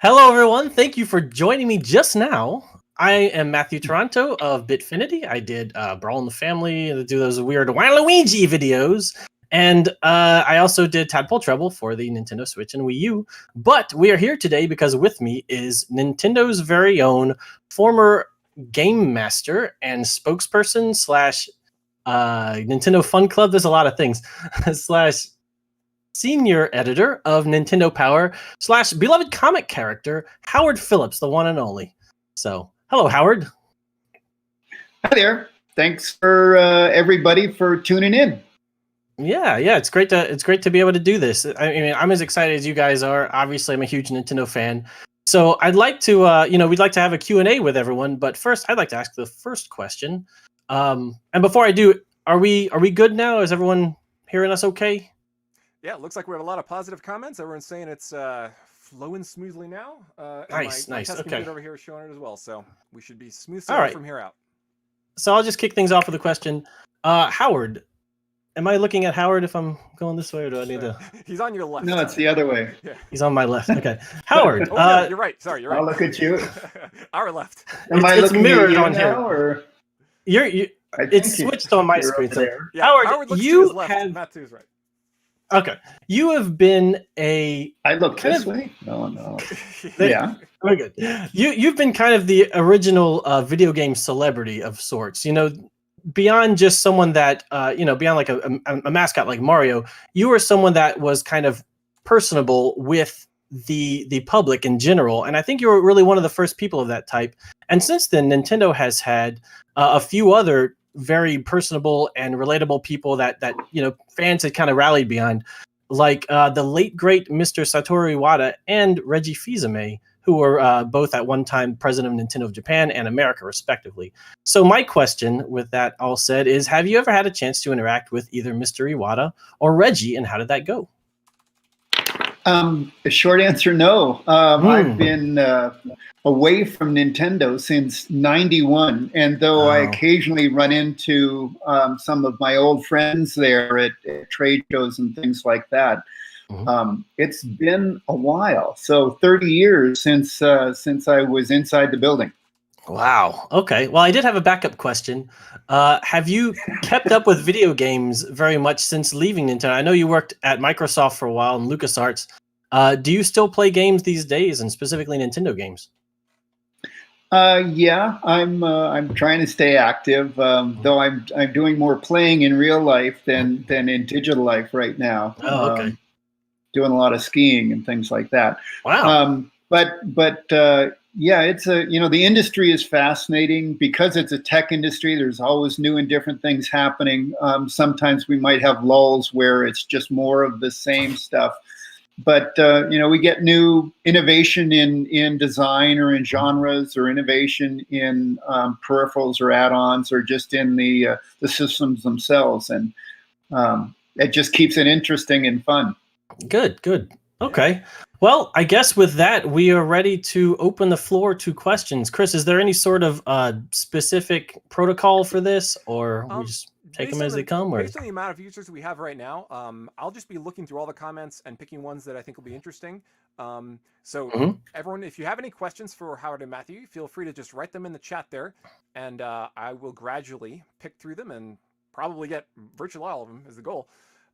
Hello, everyone. Thank you for joining me just now. I am Matthew Taranto of BitFinity. I did Brawl in the Family, do those weird Waluigi videos, and I also did Tadpole Trouble for the Nintendo Switch and Wii U. But we are here today because with me is Nintendo's very own former Gamemaster and spokesperson slash Nintendo Fun Club. There's a lot of things slash senior editor of Nintendo Power slash beloved comic character, Howard Phillips, the one and only. So, hello, Howard. Hi there. Thanks for everybody for tuning in. Yeah, it's great to be able to do this. I mean, I'm as excited as you guys are. Obviously, I'm a huge Nintendo fan. So, I'd like to, we'd like to have a Q&A with everyone. But first, I'd like to ask the first question. And before I do, are we good now? Is everyone hearing us okay? Yeah, it looks like we have a lot of positive comments. Everyone's saying it's flowing smoothly now. Nice. My test Okay. computer over here is showing it as well, so we should be smooth sailing from here out. So I'll just kick things off with a question. Howard, am I looking at Howard if I'm going this way, or do I need to? He's on your left. No, it's the other way. Yeah. He's on my left. Okay, Howard. Yeah, you're right. Sorry, you're right. I'll look at you. Our left. Am I looking mirrored at you on now, here? or It's switched on my screen. So Yeah, Howard, looks you to his left. have. Matthew's right. Okay, you have been a. I look this way. No. Yeah, very good. You've been kind of the original video game celebrity of sorts. You know, beyond just someone that beyond like a mascot like Mario, you were someone that was kind of personable with the public in general, and I think you were really one of the first people of that type. And since then, Nintendo has had a few other very personable and relatable people that fans had kind of rallied behind, like the late great Mr. Satoru Iwata and Reggie Fils-Aimé, who were both at one time president of Nintendo of Japan and America, respectively. So my question, with that all said, is: have you ever had a chance to interact with either Mr. Iwata or Reggie, and how did that go? The short answer, no. I've been away from Nintendo since '91, and though I occasionally run into some of my old friends there at trade shows and things like that, it's been a while. So 30 years since I was inside the building. Wow. Okay. Well, I did have a backup question. Have you kept up with video games very much since leaving Nintendo? I know you worked at Microsoft for a while and LucasArts. Do you still play games these days, and specifically Nintendo games? Yeah, I'm trying to stay active, though I'm doing more playing in real life than in digital life right now. Oh, okay. Doing a lot of skiing and things like that. Wow. Yeah, it's the industry is fascinating because it's a tech industry. There's always new and different things happening. Sometimes we might have lulls where it's just more of the same stuff. But we get new innovation in design or in genres, or innovation in peripherals or add-ons, or just in the systems themselves, and it just keeps it interesting and fun. Good. Okay. Well, I guess with that, we are ready to open the floor to questions. Chris, is there any sort of specific protocol for this, or we just take them as they come? Or? Based on the amount of users we have right now, I'll just be looking through all the comments and picking ones that I think will be interesting. Everyone, if you have any questions for Howard and Matthew, feel free to just write them in the chat there, and I will gradually pick through them and probably get virtually all of them is the goal.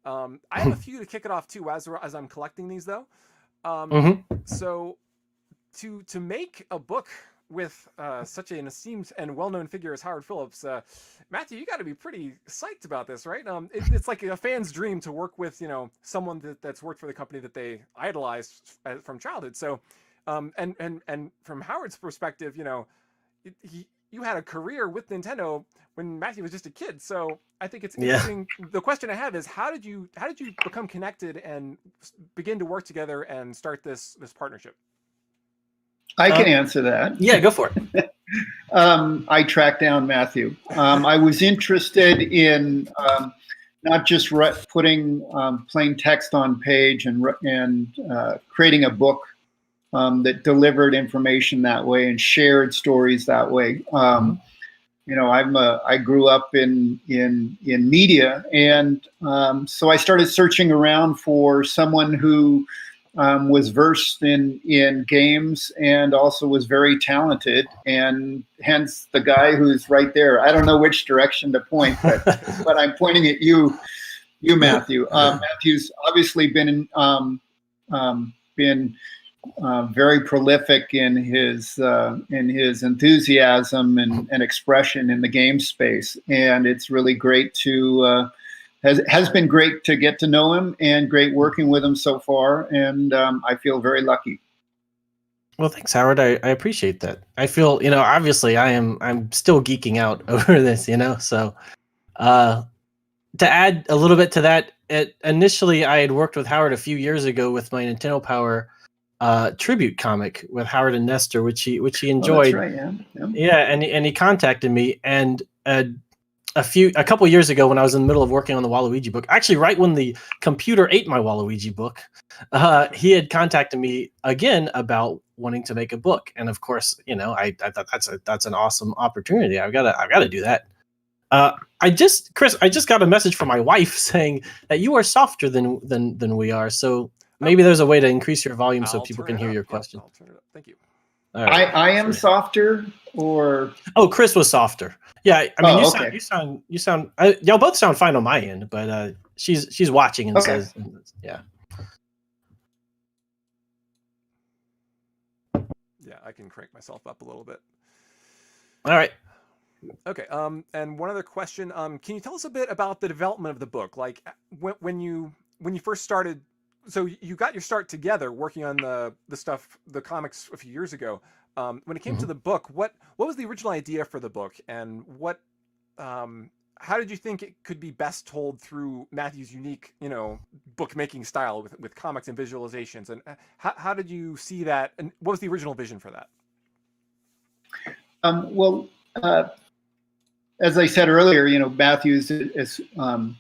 I have a few to kick it off too as I'm collecting these though. So to make a book with such an esteemed and well-known figure as Howard Phillips, Matthew, you got to be pretty psyched about this, right? It's like a fan's dream to work with someone that's worked for the company that they idolized from childhood. So and from Howard's perspective, you had a career with Nintendo when Matthew was just a kid. So I think it's interesting. The question I have is, how did you become connected and begin to work together and start this partnership? I can answer that. Yeah, go for it. I tracked down Matthew. I was interested in not just putting plain text on page and creating a book that delivered information that way and shared stories that way. I grew up in media, and so I started searching around for someone who was versed in games and also was very talented, and hence the guy who's right there. I don't know which direction to point, but I'm pointing at you, Matthew. Matthew's obviously been very prolific in his enthusiasm and expression in the game space, and it's really great to has been great to get to know him, and great working with him so far, and I feel very lucky. Well, thanks, Howard. I appreciate that. I feel, obviously I'm still geeking out over this, so to add a little bit to that, initially I had worked with Howard a few years ago with my Nintendo Power tribute comic with Howard and Nestor, which he enjoyed. Oh, that's right, yeah. Yeah, and he contacted me, and a couple years ago when I was in the middle of working on the Waluigi book, actually right when the computer ate my Waluigi book, he had contacted me again about wanting to make a book, and of course, I thought that's an awesome opportunity. I've got to do that. Chris, I just got a message from my wife saying that you are softer than we are. So maybe there's a way to increase your volume so people can hear your question. I'll turn it up. Thank you. All right. I am softer, or Chris was softer. Yeah, I mean, okay. you sound y'all both sound fine on my end, but she's watching and says, yeah. Yeah, I can crank myself up a little bit. All right. Okay. And one other question. Can you tell us a bit about the development of the book? Like when you first started, so you got your start together working on the comics a few years ago. When it came to the book, what was the original idea for the book, and how did you think it could be best told through Matthew's unique, bookmaking style with comics and visualizations? And how did you see that? And what was the original vision for that? As I said earlier, Matthew is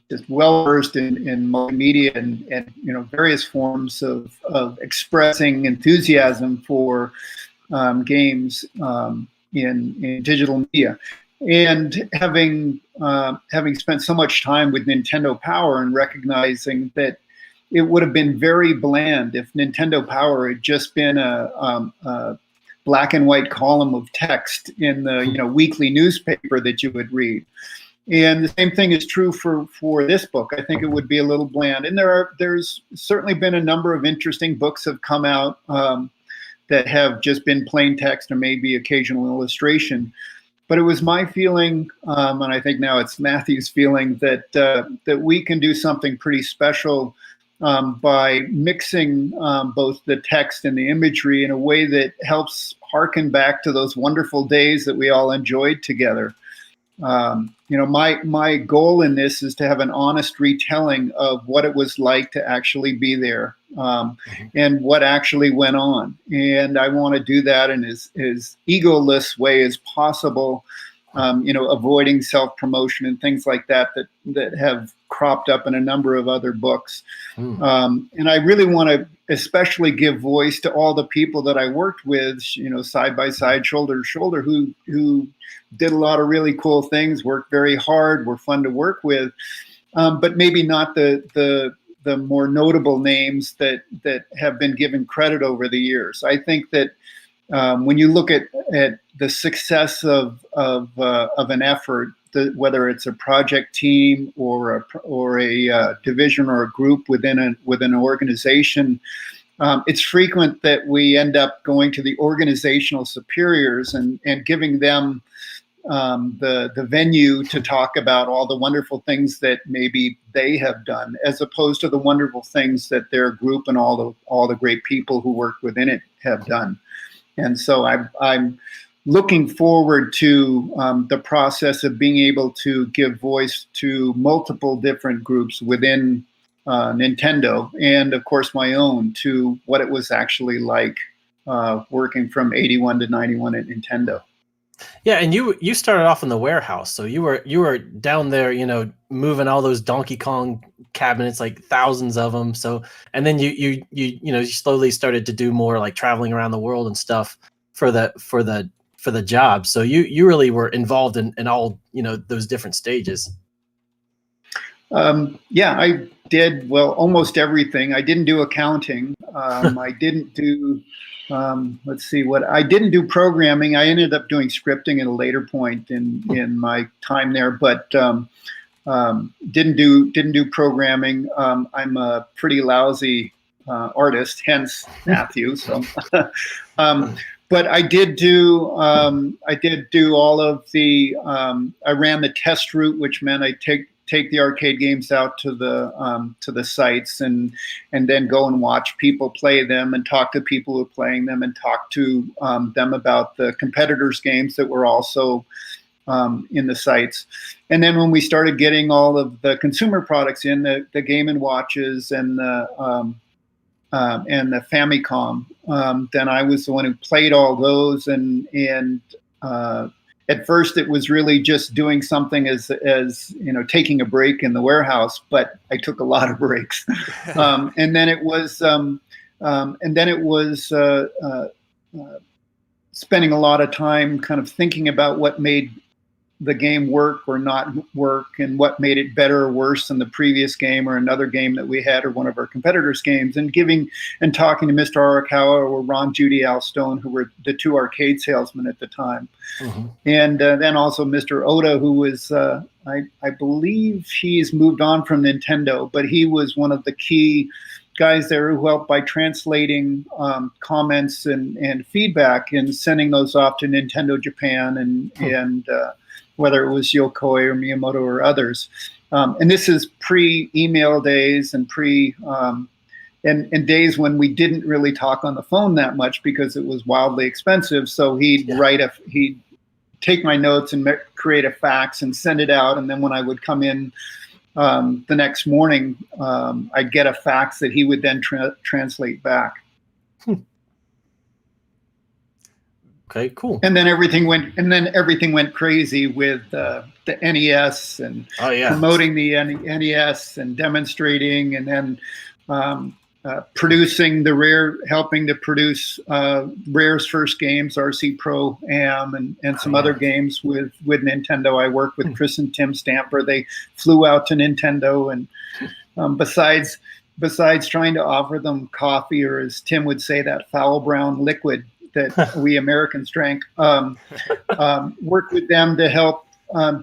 just well versed in multimedia and various forms of expressing enthusiasm for games in digital media, and having spent so much time with Nintendo Power and recognizing that it would have been very bland if Nintendo Power had just been a black and white column of text in the weekly newspaper that you would read. And the same thing is true for this book. I think it would be a little bland. And there's certainly been a number of interesting books have come out that have just been plain text or maybe occasional illustration. But it was my feeling, and I think now it's Matthew's feeling, that we can do something pretty special by mixing both the text and the imagery in a way that helps harken back to those wonderful days that we all enjoyed together. My goal in this is to have an honest retelling of what it was like to actually be there, and what actually went on. And I want to do that in as egoless way as possible, avoiding self-promotion and things like that have cropped up in a number of other books. And I really want to especially give voice to all the people that I worked with, side by side, shoulder to shoulder, who did a lot of really cool things, worked very hard, were fun to work with, but maybe not the more notable names that have been given credit over the years. I think that when you look at the success of an effort, whether it's a project team or a division or a group within an organization, it's frequent that we end up going to the organizational superiors and giving them the venue to talk about all the wonderful things that maybe they have done, as opposed to the wonderful things that their group and all the great people who work within it have done. And so I'm looking forward to the process of being able to give voice to multiple different groups within Nintendo, and of course my own, to what it was actually like working from 81 to 91 at Nintendo. Yeah, and you started off in the warehouse, so you were down there, moving all those Donkey Kong cabinets, like thousands of them. So, and then you slowly started to do more like traveling around the world and stuff for the job. So you really were involved in all those different stages. Yeah, I did, well, almost everything. I didn't do accounting. I didn't do, let's see, what I didn't do programming. I ended up doing scripting at a later point in my time there, but didn't do programming. I'm a pretty lousy artist, hence Matthew. So, but I did do all of the. I ran the test route, which meant I take the arcade games out to the sites and then go and watch people play them and talk to people who are playing them and talk to them about the competitors' games that were also in the sites. And then when we started getting all of the consumer products in, the Game & Watches and the Famicom, then I was the one who played all those. And at first it was really just doing something as taking a break in the warehouse, but I took a lot of breaks. And then it was spending a lot of time kind of thinking about what made the game work or not work, and what made it better or worse than the previous game or another game that we had or one of our competitors' games, and talking to Mr. Arakawa or Ron Judy Al Stone, who were the two arcade salesmen at the time. Mm-hmm. And then also Mr. Oda, who was, I believe he's moved on from Nintendo, but he was one of the key guys there who helped by translating comments and feedback and sending those off to Nintendo Japan and whether it was Yokoi or Miyamoto or others. And this is pre-email days and and days when we didn't really talk on the phone that much because it was wildly expensive. So he'd take my notes and create a fax and send it out. And then when I would come in the next morning, I'd get a fax that he would then translate back. Okay, cool. And then everything went crazy with the NES and promoting the NES and demonstrating, and then producing helping to produce Rare's first games, RC Pro Am, and some other games with Nintendo. I worked with Chris and Tim Stamper. They flew out to Nintendo, and besides trying to offer them coffee, or as Tim would say, that foul brown liquid that we Americans drank, worked with them to help,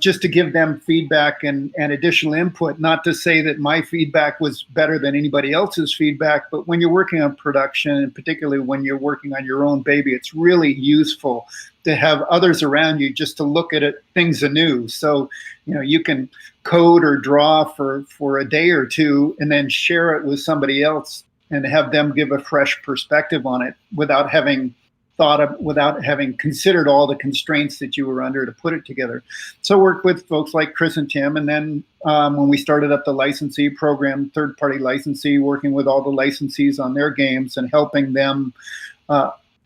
just to give them feedback and additional input. Not to say that my feedback was better than anybody else's feedback, but when you're working on production, and particularly when you're working on your own baby, it's really useful to have others around you just to look at things anew. So, you can code or draw for a day or two and then share it with somebody else and have them give a fresh perspective on it without having considered all the constraints that you were under to put it together. So worked with folks like Chris and Tim, and then when we started up the licensee program, third-party licensee, working with all the licensees on their games and helping them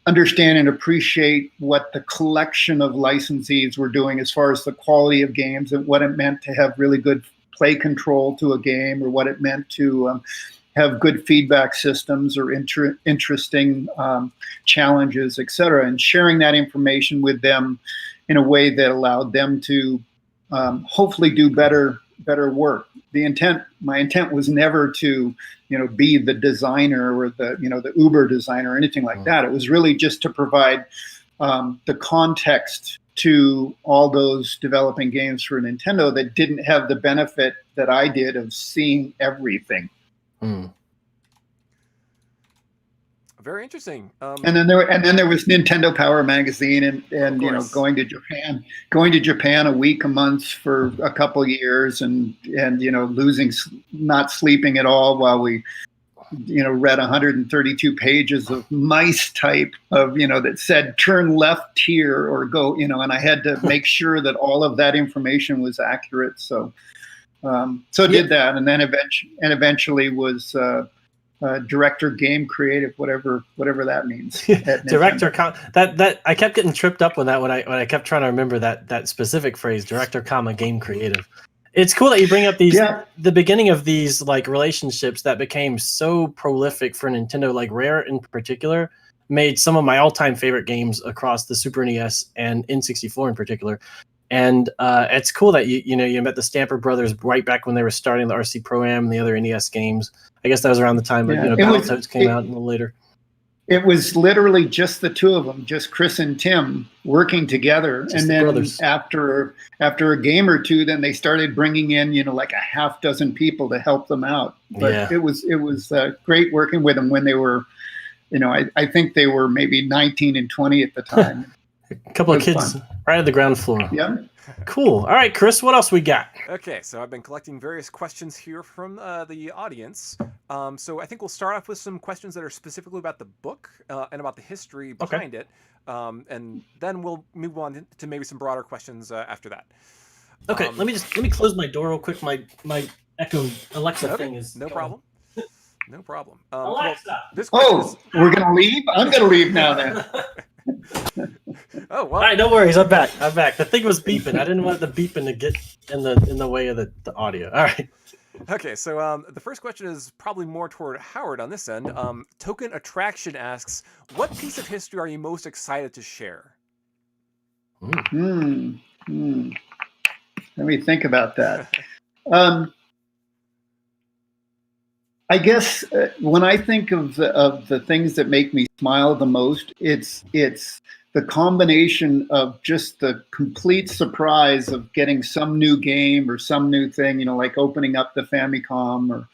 understand and appreciate what the collection of licensees were doing as far as the quality of games and what it meant to have really good play control to a game, or what it meant to have good feedback systems or interesting challenges, et cetera, and sharing that information with them in a way that allowed them to hopefully do better work. My intent was never to, be the designer or the Uber designer or anything like that. It was really just to provide the context to all those developing games for Nintendo that didn't have the benefit that I did of seeing everything. Very interesting. And then there was Nintendo Power Magazine, and going to Japan a week, a month for a couple years, and not sleeping at all while we read 132 pages of mice type of that said turn left here or go, and I had to make sure that all of that information was accurate. So did that, and then eventually was director game creative, whatever that means. Director that I kept getting tripped up on that when I kept trying to remember that specific phrase, director game creative. It's cool that you bring up the beginning of these like relationships that became so prolific for Nintendo, like Rare in particular, made some of my all-time favorite games across the Super NES and N64 in particular. And it's cool that you met the Stamper brothers right back when they were starting the RC Pro-Am and the other NES games. I guess that was around the time that Battletoads came out a little later. It was literally just the two of them, just Chris and Tim working together. Just and the then brothers. after a game or two, then they started bringing in, like a half dozen people to help them out. But it was great working with them when they were, I think they were maybe 19 and 20 at the time. A couple of kids right at the ground floor. Yeah. Cool. All right, Chris, what else we got? Okay, so I've been collecting various questions here from the audience. So I think we'll start off with some questions that are specifically about the book and about the history behind it. And then we'll move on to maybe some broader questions after that. Okay, let me close my door real quick. My Echo Alexa thing is no going. problem. No problem. Alexa. Well, we're gonna leave. I'm gonna leave now then. Oh, well. All right, no worries. I'm back. The thing was beeping. I didn't want the beeping to get in the way of the audio. All right. Okay, so the first question is probably more toward Howard on this end. Token Attraction asks, what piece of history are you most excited to share? Let me think about that. I guess when I think of the things that make me smile the most, it's the combination of just the complete surprise of getting some new game or some new thing, like opening up the Famicom or,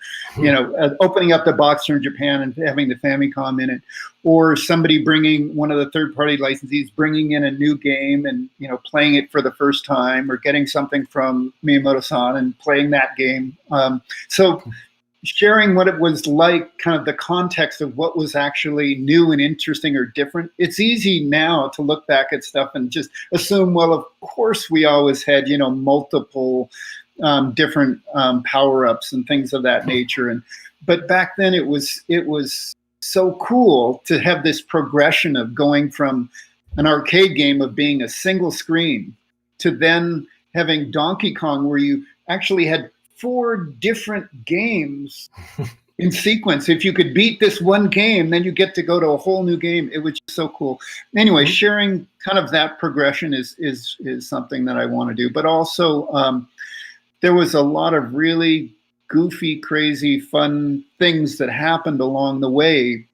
opening up the box from Japan and having the Famicom in it, or somebody bringing one of the third-party licensees, bringing in a new game and, playing it for the first time, or getting something from Miyamoto-san and playing that game. So sharing what it was like, kind of the context of what was actually new and interesting or different. It's easy now to look back at stuff and just assume, well, of course we always had, multiple different power-ups and things of that nature. But back then it was so cool to have this progression of going from an arcade game of being a single screen to then having Donkey Kong, where you actually had 4 different games in sequence. If you could beat this one game, then you get to go to a whole new game. It was just so cool. Anyway, sharing kind of that progression is something that I want to do. But also, there was a lot of really goofy, crazy, fun things that happened along the way,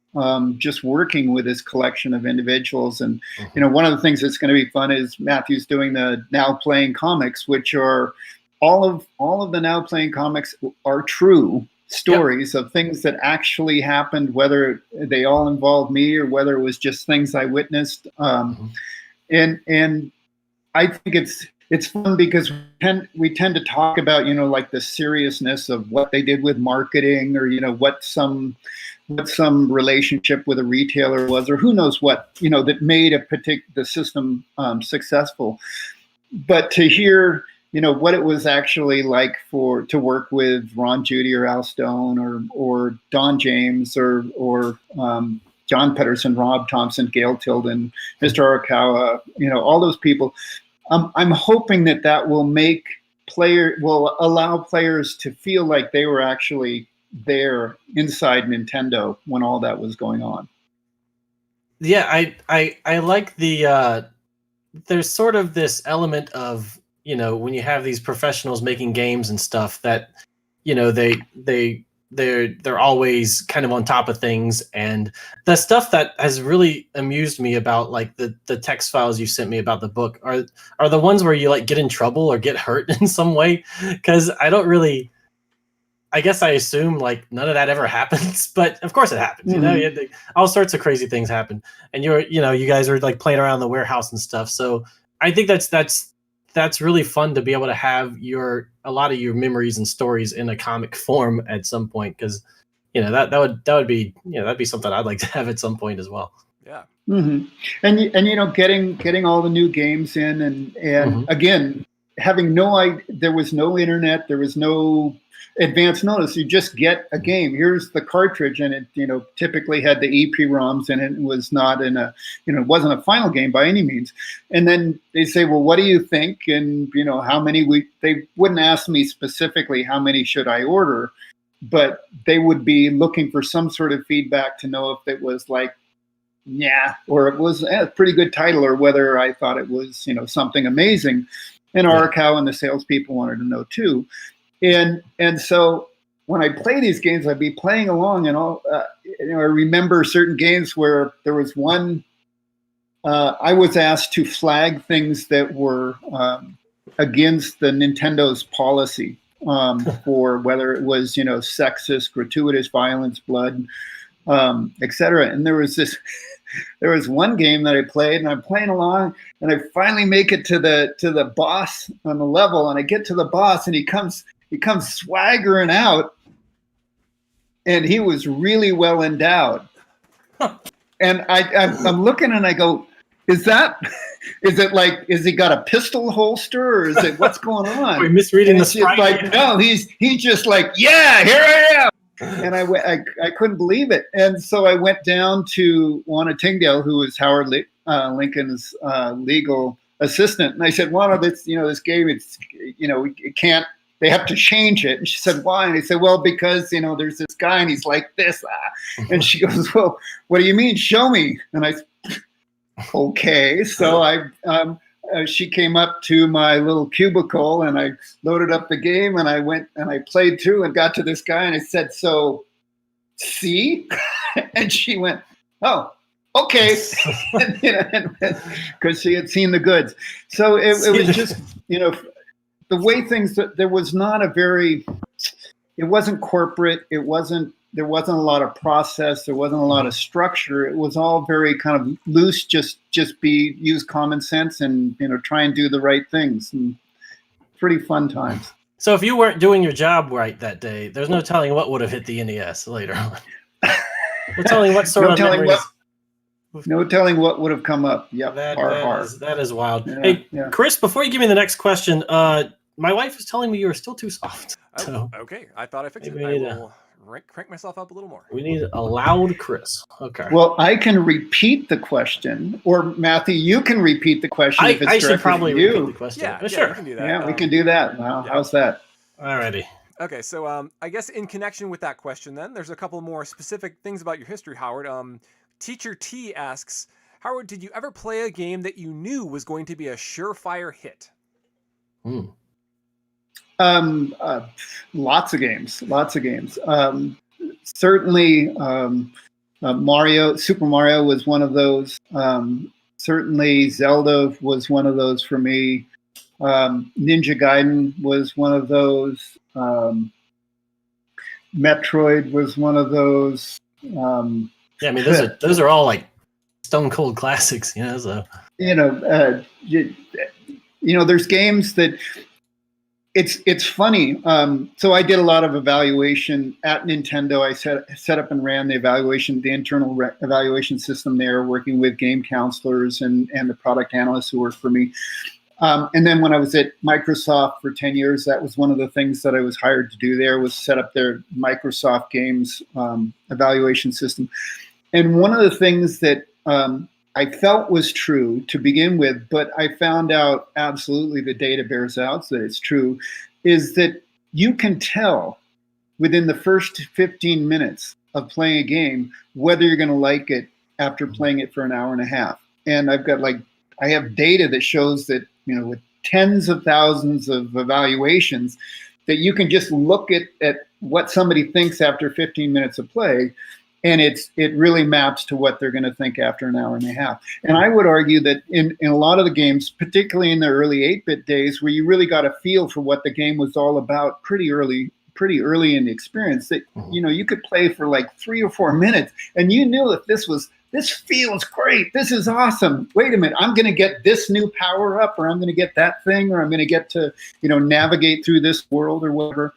just working with this collection of individuals. And one of the things that's going to be fun is Matthew's doing the Now Playing comics, which are all of the Now Playing comics are true stories of things that actually happened, whether they all involved me or whether it was just things I witnessed. And I think it's fun because we tend to talk about, like the seriousness of what they did with marketing, or, what some relationship with a retailer was, or who knows what, that made the system successful. But to hear, what it was actually like to work with Ron Judy or Al Stone or Don James or John Pedersen, Rob Thompson, Gail Tilden, Mr. Arakawa, all those people. I'm hoping that will allow players to feel like they were actually there inside Nintendo when all that was going on. Yeah, I like the there's sort of this element of, when you have these professionals making games and stuff, that they're always kind of on top of things. And the stuff that has really amused me about, like, the text files you sent me about the book are the ones where you, like, get in trouble or get hurt in some way, because I guess I assume, like, none of that ever happens, but of course it happens. All sorts of crazy things happen, and you guys are, like, playing around the warehouse and stuff. So I think that's really fun to be able to have a lot of your memories and stories in a comic form at some point, because that would be that'd be something I'd like to have at some point as well. Yeah. Mm-hmm. And getting all the new games in, and again, having there was no internet, there was no advance notice. You just get a game. Here's the cartridge, and it typically had the EPROMs in it. It was not it wasn't a final game by any means. And then they say, well, what do you think? And how many they wouldn't ask me specifically how many should I order, but they would be looking for some sort of feedback to know if it was like, yeah, or it was a pretty good title, or whether I thought it was something amazing. and how and the salespeople wanted to know too. And so when I play these games, I'd be playing along, and I remember certain games where there was one. I was asked to flag things that were against the Nintendo's policy for whether it was sexist, gratuitous violence, blood, etc. And there was one game that I played, and I'm playing along, and I finally make it to the boss on the level, and I get to the boss, and he comes swaggering out, and he was really well endowed. And I'm looking, and I go, is he got a pistol holster, or is it, what's going on? We're misreading the sprite. Like, no, he's just like, yeah, here I am. And I couldn't believe it. And so I went down to Juana Tyndale, who was Howard Lincoln's legal assistant. And I said, Juana, this game, it's, it can't, they have to change it. And she said, why? And I said, well, because, there's this guy and he's like this. And she goes, well, what do you mean? Show me. And I said, okay. So she came up to my little cubicle, and I loaded up the game, and I went and I played through and got to this guy, and I said, so see? And she went, oh, okay. Because she had seen the goods. So it was just, the way things, there was not it wasn't corporate. There wasn't a lot of process. There wasn't a lot of structure. It was all very kind of loose, just use common sense and, try and do the right things, and pretty fun times. So if you weren't doing your job right that day, there's no telling what would have hit the NES later on. No telling what sort of memories. No telling what would have come up. Yep. That is wild. Yeah, hey, yeah. Chris, before you give me the next question, my wife was telling me you were still too soft. So okay. I thought I fixed it. I will crank myself up a little more. We need a loud Chris. Okay. Well, I can repeat the question, or Matthew, you can repeat the question. If it's I should probably repeat the question. Yeah, sure. We can do that. Yeah, we can do that. Wow, how's that? Alrighty. Okay, so I guess in connection with that question, then there's a couple more specific things about your history, Howard. Teacher T asks, Howard, did you ever play a game that you knew was going to be a surefire hit? Lots of games. Certainly, Super Mario was one of those. Certainly, Zelda was one of those for me. Ninja Gaiden was one of those. Metroid was one of those. Yeah, I mean, those are all like stone cold classics, So there's games that. It's funny. So I did a lot of evaluation at Nintendo. I set up and ran the internal evaluation system there, working with game counselors and the product analysts who worked for me. And then when I was at Microsoft for 10 years, that was one of the things that I was hired to do there, was set up their Microsoft Games evaluation system. And one of the things that I felt was true to begin with, but I found out absolutely the data bears out that it's true, is that you can tell within the first 15 minutes of playing a game whether you're going to like it after playing it for an hour and a half. And I have data that shows that, with tens of thousands of evaluations, that you can just look at what somebody thinks after 15 minutes of play, and it really maps to what they're going to think after an hour and a half. And I would argue that in a lot of the games, particularly in the early 8-bit days, where you really got a feel for what the game was all about pretty early in the experience, that you could play for like 3 or 4 minutes, and you knew that this feels great, this is awesome. Wait a minute, I'm going to get this new power up, or I'm going to get that thing, or I'm going to get to navigate through this world or whatever.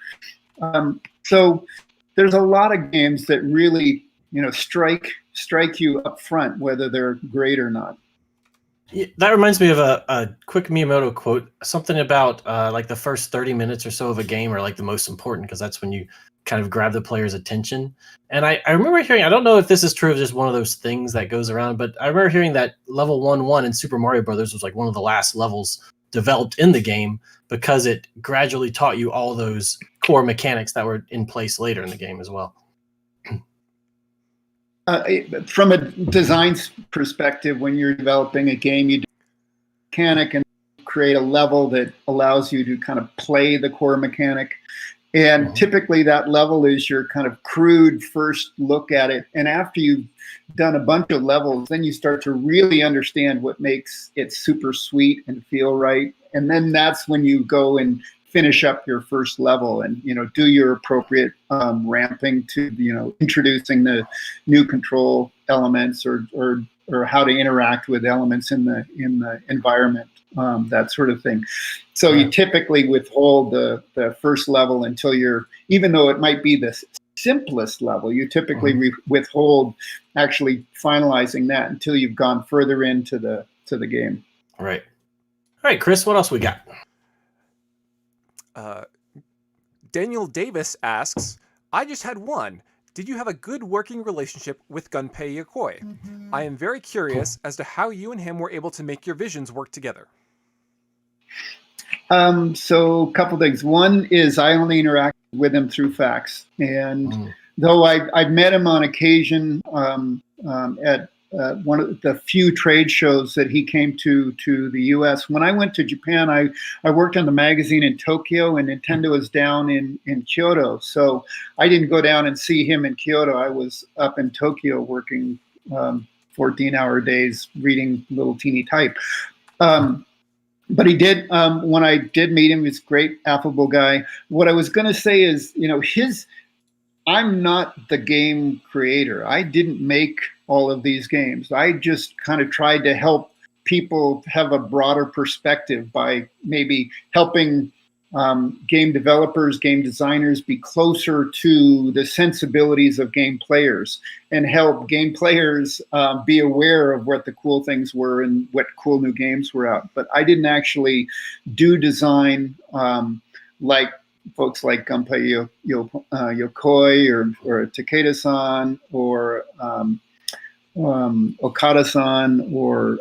So there's a lot of games that really strike you up front, whether they're great or not. That reminds me of a quick Miyamoto quote, something about like the first 30 minutes or so of a game are like the most important, because that's when you kind of grab the player's attention. And I remember hearing, I don't know if this is true of just one of those things that goes around, but I remember hearing that level 1-1 in Super Mario Brothers was like one of the last levels developed in the game, because it gradually taught you all those core mechanics that were in place later in the game as well. From a design perspective, when you're developing a game, you do mechanic and create a level that allows you to kind of play the core mechanic. And typically that level is your kind of crude first look at it. And after you've done a bunch of levels, then you start to really understand what makes it super sweet and feel right. And then that's when you go and finish up your first level and, do your appropriate ramping to, introducing the new control elements or how to interact with elements in the environment, that sort of thing. So you typically withhold the first level until even though it might be the simplest level, you typically withhold actually finalizing that until you've gone further into the game. Right. All right, Chris, what else we got? Daniel Davis asks, I just had one. Did you have a good working relationship with Gunpei Yokoi? I am very curious as to how you and him were able to make your visions work together. So a couple things. One is I only interact with him through fax. And though I've met him on occasion at one of the few trade shows that he came to the US. When I went to Japan, I worked on the magazine in Tokyo, and Nintendo was down in Kyoto. So I didn't go down and see him in Kyoto. I was up in Tokyo working 14-hour days reading little teeny type. But he did, when I did meet him, he's a great, affable guy. What I was going to say is, I'm not the game creator. I didn't make all of these games. I just kind of tried to help people have a broader perspective by maybe helping game developers, game designers be closer to the sensibilities of game players and help game players be aware of what the cool things were and what cool new games were out. But I didn't actually do design like folks like Gunpei Yokoi or Takeda-san or Okada-san or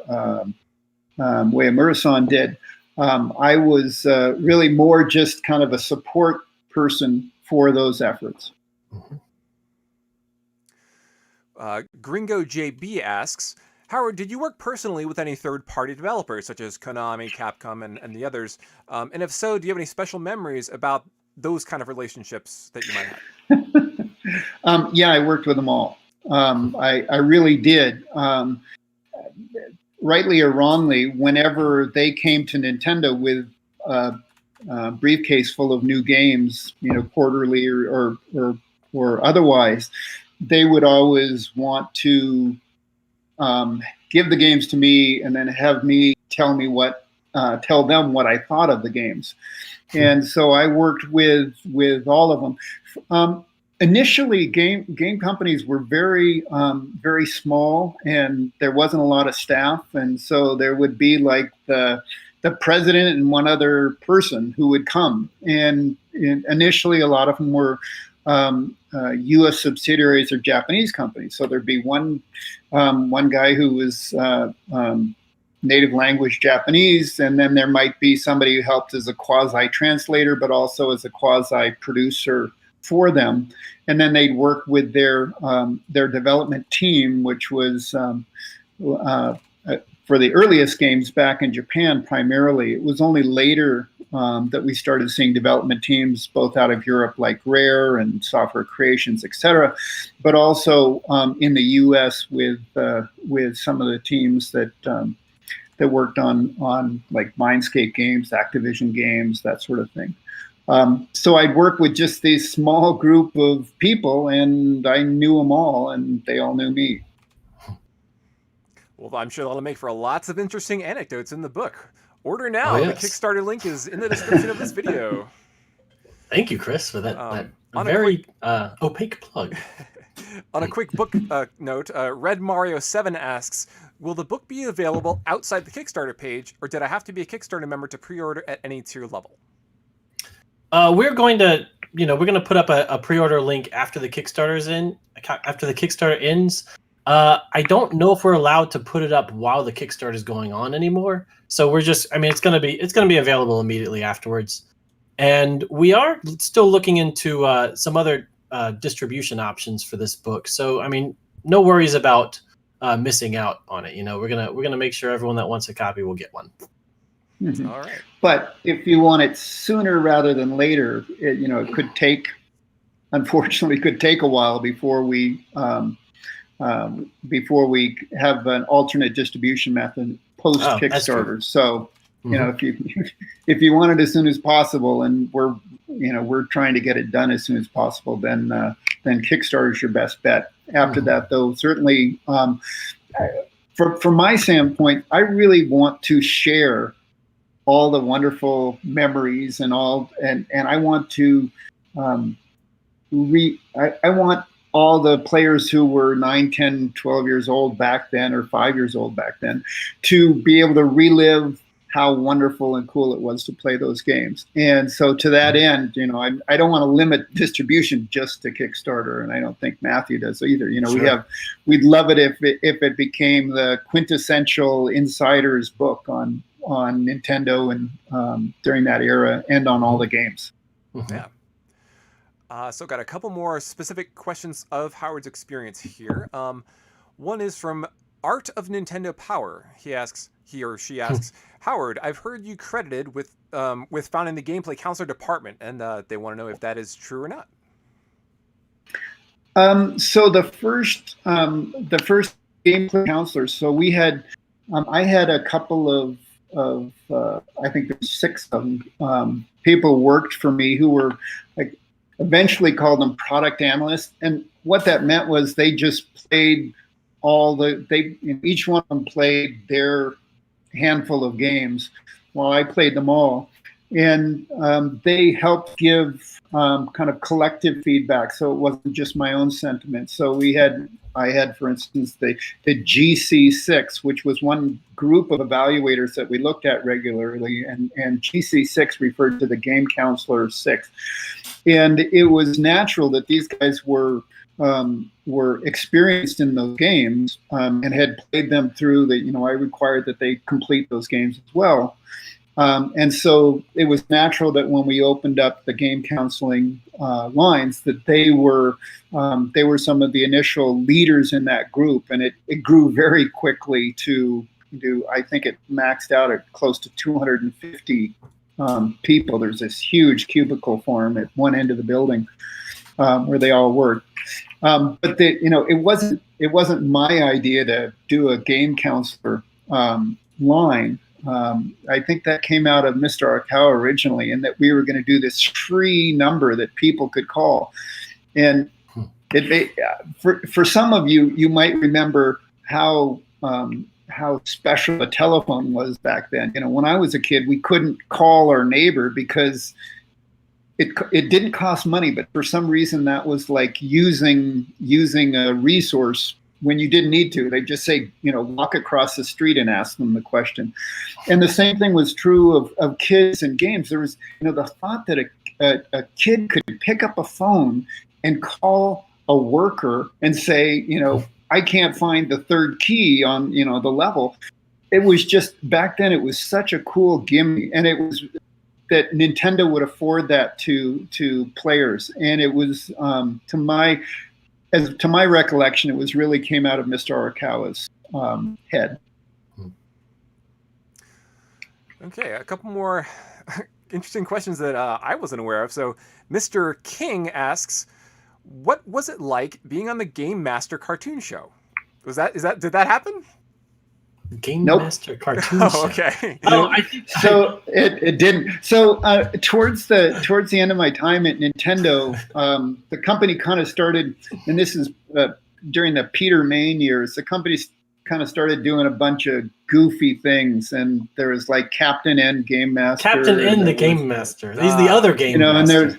Uemura-san did. I was really more just kind of a support person for those efforts. Gringo JB asks, Howard, did you work personally with any third-party developers such as Konami, Capcom, and the others? And if so, do you have any special memories about those kind of relationships that you might have? Yeah, I worked with them all. I really did. Rightly or wrongly, whenever they came to Nintendo with a briefcase full of new games, quarterly or otherwise, they would always want to give the games to me and then have me tell them what I thought of the games. And so I worked with all of them. Initially, game companies were very small, and there wasn't a lot of staff, and so there would be like the president and one other person who would come. And initially, a lot of them were U.S. subsidiaries or Japanese companies. So there'd be one guy who was native language Japanese, and then there might be somebody who helped as a quasi translator, but also as a quasi producer for them. And then they'd work with their development team, which was for the earliest games back in Japan primarily. It was only later that we started seeing development teams both out of Europe like Rare and Software Creations, etc., but also in the U.S. with some of the teams that worked on like Mindscape games, Activision games, that sort of thing. So I'd work with just this small group of people, and I knew them all, and they all knew me. Well, I'm sure that'll make for lots of interesting anecdotes in the book. Order now. The Kickstarter link is in the description of this video. Thank you, Chris, for that very opaque plug. On a quick book note, Red Mario 7 asks, will the book be available outside the Kickstarter page, or did I have to be a Kickstarter member to pre-order at any tier level? We're going to put up a pre-order link after the Kickstarter ends. I don't know if we're allowed to put it up while the Kickstarter is going on anymore. So we're just, it's going to be available immediately afterwards. And we are still looking into some other distribution options for this book. So, no worries about missing out on it. We're going to make sure everyone that wants a copy will get one. Mhm. All right. But if you want it sooner rather than later, it could take, unfortunately, could take a while before we have an alternate distribution method post Oh, that's true. Kickstarter. So, Mhm. if you want it as soon as possible, and we're trying to get it done as soon as possible, then Kickstarter is your best bet. After that, though, certainly, from my standpoint, I really want to share all the wonderful memories and I want to I want all the players who were 9, 10, 12 years old back then, or 5 years old back then, to be able to relive how wonderful and cool it was to play those games. And so to that end, I don't want to limit distribution just to Kickstarter, and I don't think Matthew does either. Sure. We'd love it if it became the quintessential insider's book on Nintendo and during that era, and on all the games. Yeah. So got a couple more specific questions of Howard's experience here. One is from Art of Nintendo Power. He or she asks, Howard, I've heard you credited with founding the gameplay counselor department, and they want to know if that is true or not. So the first gameplay counselors. So we had, I had a couple of I think there's 6 of them. People worked for me who were eventually called them product analysts, and what that meant was they just played each one of them played their handful of games while I played them all, and they helped give kind of collective feedback, so it wasn't just my own sentiment. So I had, for instance, the GC6, which was one group of evaluators that we looked at regularly, and GC6 referred to the Game Counselor 6. And it was natural that these guys were experienced in those games, and had played them through. I required that they complete those games as well. And so it was natural that when we opened up the game counseling lines, that they were some of the initial leaders in that group, and it grew very quickly to I think it maxed out at close to 250 people. There's this huge cubicle form at one end of the building where they all worked. But it wasn't my idea to do a game counselor line. I think that came out of Mr. Arakawa originally, and that we were going to do this free number that people could call. And for some of you, you might remember how special a telephone was back then. When I was a kid, we couldn't call our neighbor because it didn't cost money, but for some reason that was like using a resource when you didn't need to. They just say, walk across the street and ask them the question. And the same thing was true of kids and games. There was, the thought that a kid could pick up a phone and call a worker and say, I can't find the third key on, the level. It was just, back then, it was such a cool gimme. And it was that Nintendo would afford that to players. And it was, to my recollection, it was really came out of Mr. Arakawa's head. Okay, a couple more interesting questions that I wasn't aware of. So Mr. King asks, what was it like being on the Gamemaster cartoon show? Did that happen? Gamemaster cartoon show. Okay. I think so. It didn't. So towards the end of my time at Nintendo, the company kind of started, and this is during the Peter Main years. The company kind of started doing a bunch of goofy things, and there was like Captain N Gamemaster. Captain N the Gamemaster. He's the other Gamemaster.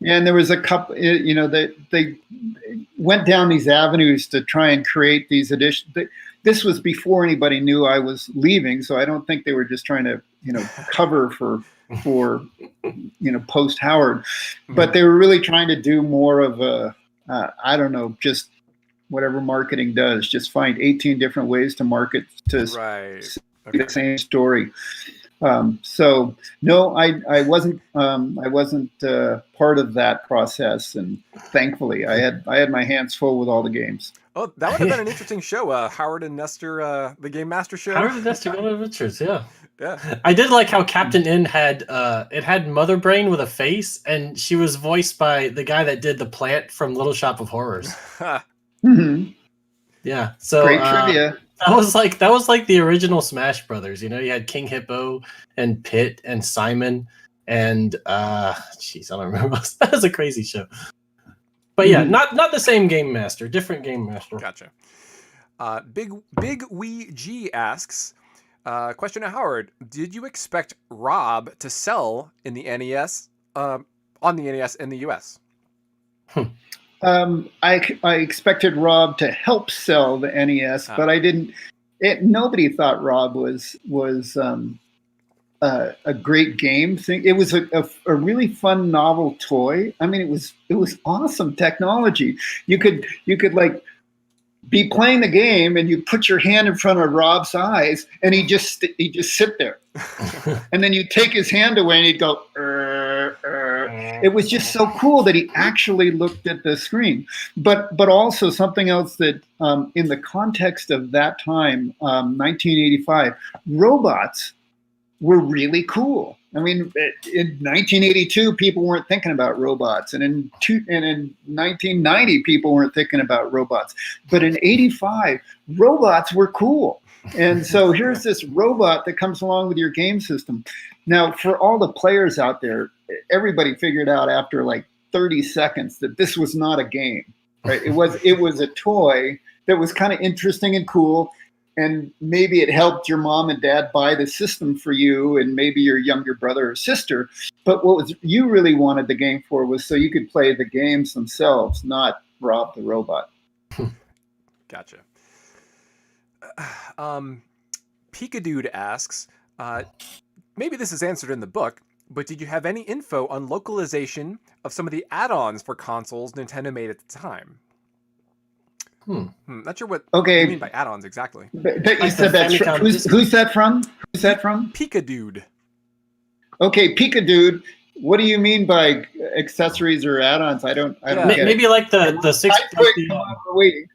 And there was a couple. They went down these avenues to try and create these additions. This was before anybody knew I was leaving, so I don't think they were just trying to, cover for post Howard, but they were really trying to do more of a, I don't know, just whatever marketing does, just find 18 different ways to market to the same story. So no, I wasn't part of that process, and thankfully I had my hands full with all the games. Oh, that would have been an interesting show. Howard and Nestor, the Gamemaster show. Howard and Nestor, one of Richards, yeah. Yeah. I did like how Captain N had it had Mother Brain with a face, and she was voiced by the guy that did the plant from Little Shop of Horrors. Mhm. Yeah, so Great trivia. that was like the original Smash Brothers. You know, you had King Hippo and Pit and Simon and jeez, I don't remember. That was a crazy show. But yeah, not the same Game Master, different Game Master. Gotcha. Big Wee G asks, question to Howard: did you expect Rob to sell in the NES on the NES in the US? I expected Rob to help sell the NES, but I didn't. Nobody thought Rob was a great game thing. It was a really fun, novel toy. I mean, it was awesome technology. You could like be playing the game and you put your hand in front of Rob's eyes and he just sit there. And then you take his hand away and he'd go, It was just so cool that he actually looked at the screen. But also something else that in the context of that time, 1985, robots were really cool. I mean, in 1982, people weren't thinking about robots, and in 1990, people weren't thinking about robots. But in '85, robots were cool. And so here's this robot that comes along with your game system. Now, for all the players out there, everybody figured out after like 30 seconds that this was not a game, right? It was a toy that was kind of interesting and cool. And maybe it helped your mom and dad buy the system for you and maybe your younger brother or sister. But what you really wanted the game for was so you could play the games themselves, not Rob the robot. Gotcha. Pikadude asks, maybe this is answered in the book, but did you have any info on localization of some of the add-ons for consoles Nintendo made at the time? Not sure what you mean by add-ons exactly. But you said that's who's that from? Who's that from? Pikadude. Okay, Pikadude. What do you mean by accessories or add-ons? I don't get maybe it. like the six. We're waiting.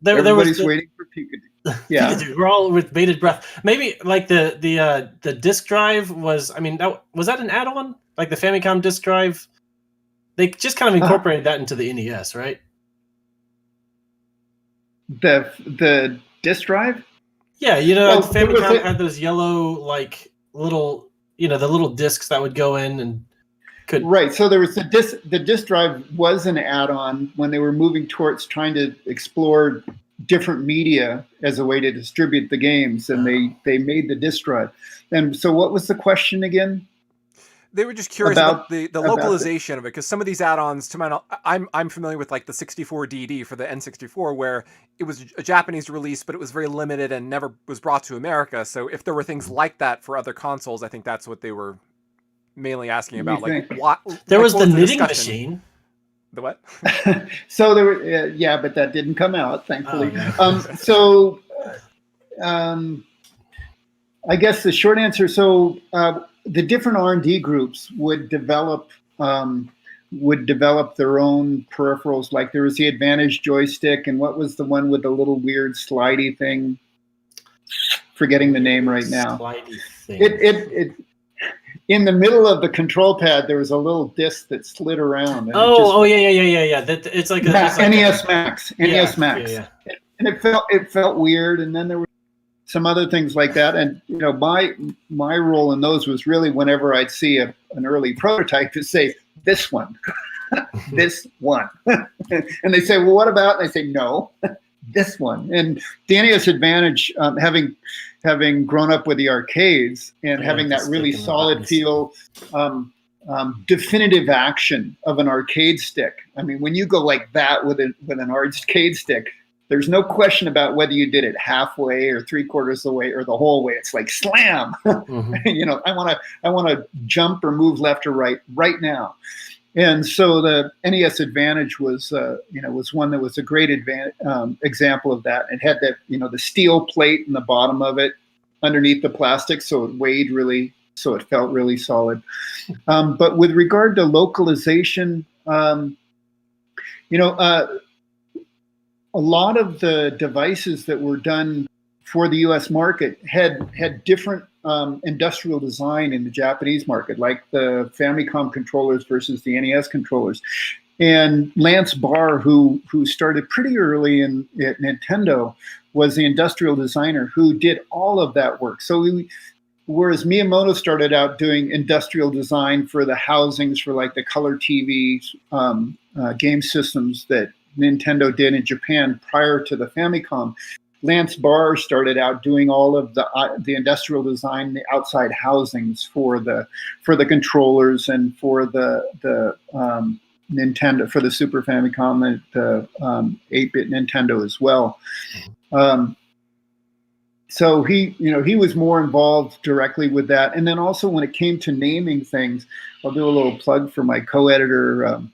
Everybody's waiting for Pikadude. Yeah, Pikadude. We're all with bated breath. Maybe like the disc drive was. I mean, was that an add-on? Like the Famicom disc drive? They just kind of incorporated that into the NES, right? The disc drive. Yeah, you know, Famicom had those yellow like little, you know, the little discs that would go in and could. Right. So there was the disc drive was an add-on when they were moving towards trying to explore different media as a way to distribute the games, and they made the disc drive. And so, what was the question again? They were just curious about the localization of it, because some of these add-ons, to my knowledge, I'm familiar with like the 64DD for the N64, where it was a Japanese release, but it was very limited and never was brought to America. So if there were things like that for other consoles, I think that's what they were mainly asking about. Like what? There was the knitting machine. The what? So there were, yeah, but that didn't come out, thankfully. I guess the short answer. So. The different R&D groups would develop their own peripherals. Like there was the Advantage joystick, and what was the one with the little weird slidey thing? Forgetting the name right now. Slidey thing. It in the middle of the control pad there was a little disc that slid around. And yeah. It's like NES Max. NES Max. Yeah. And it felt weird, and then there were some other things like that. And, you know, my role in those was really whenever I'd see an early prototype to say, this one, this one. And they say, well, what about? And I say, no, this one. And the NES Advantage, having grown up with the arcades and having that really solid feel, definitive action of an arcade stick. I mean, when you go like that with an arcade stick, there's no question about whether you did it halfway or 3/4 of the way or the whole way. It's like slam. You know, I want to jump or move left or right now. And so the NES Advantage was one that was a great example of that. It had that, you know, the steel plate in the bottom of it underneath the plastic, so it weighed really, so it felt really solid. But with regard to localization, a lot of the devices that were done for the U.S. market had different industrial design in the Japanese market, like the Famicom controllers versus the NES controllers. And Lance Barr, who started pretty early at Nintendo, was the industrial designer who did all of that work. So whereas Miyamoto started out doing industrial design for the housings for like the color TV game systems that Nintendo did in Japan prior to the Famicom, Lance Barr started out doing all of the industrial design, the outside housings for the controllers and for the Nintendo, for the Super Famicom and the 8-bit Nintendo as well. So he was more involved directly with that. And then also when it came to naming things, I'll do a little plug for my co-editor of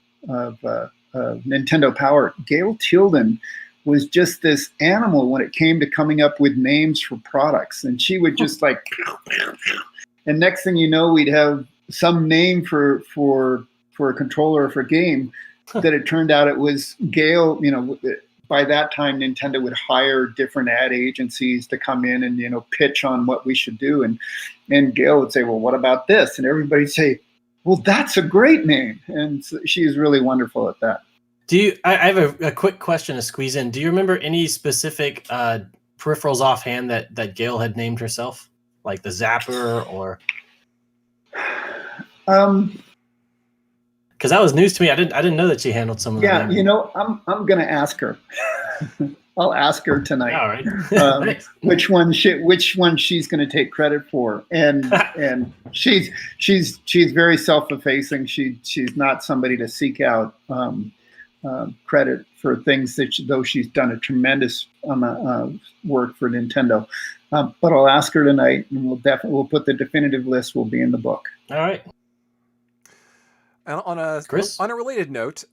Nintendo Power. Gail Tilden was just this animal when it came to coming up with names for products. And she would just like, and next thing you know, we'd have some name for a controller or for a game that it turned out it was Gail. By that time, Nintendo would hire different ad agencies to come in and, pitch on what we should do. And Gail would say, well, what about this? And everybody'd say, well, that's a great name. And so she's really wonderful at that. I have a quick question to squeeze in. Do you remember any specific peripherals offhand that Gail had named herself? Like the Zapper or? Because that was news to me. I didn't know that she handled some of that. Yeah, I'm gonna ask her. I'll ask her tonight. All right. which one she's gonna take credit for, and she's very self-effacing. She's not somebody to seek out credit for things though she's done a tremendous amount of work for Nintendo. But I'll ask her tonight, and we'll put the definitive list. Will be in the book. All right. And on a related note,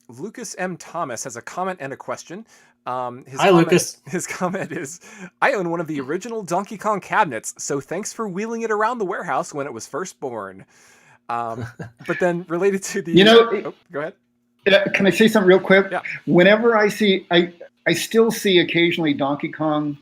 Lucas M. Thomas has a comment and a question. Lucas. His comment is, I own one of the original Donkey Kong cabinets, so thanks for wheeling it around the warehouse when it was first born. But then related to the... go ahead. Can I say something real quick? Yeah. Whenever I still see occasionally Donkey Kong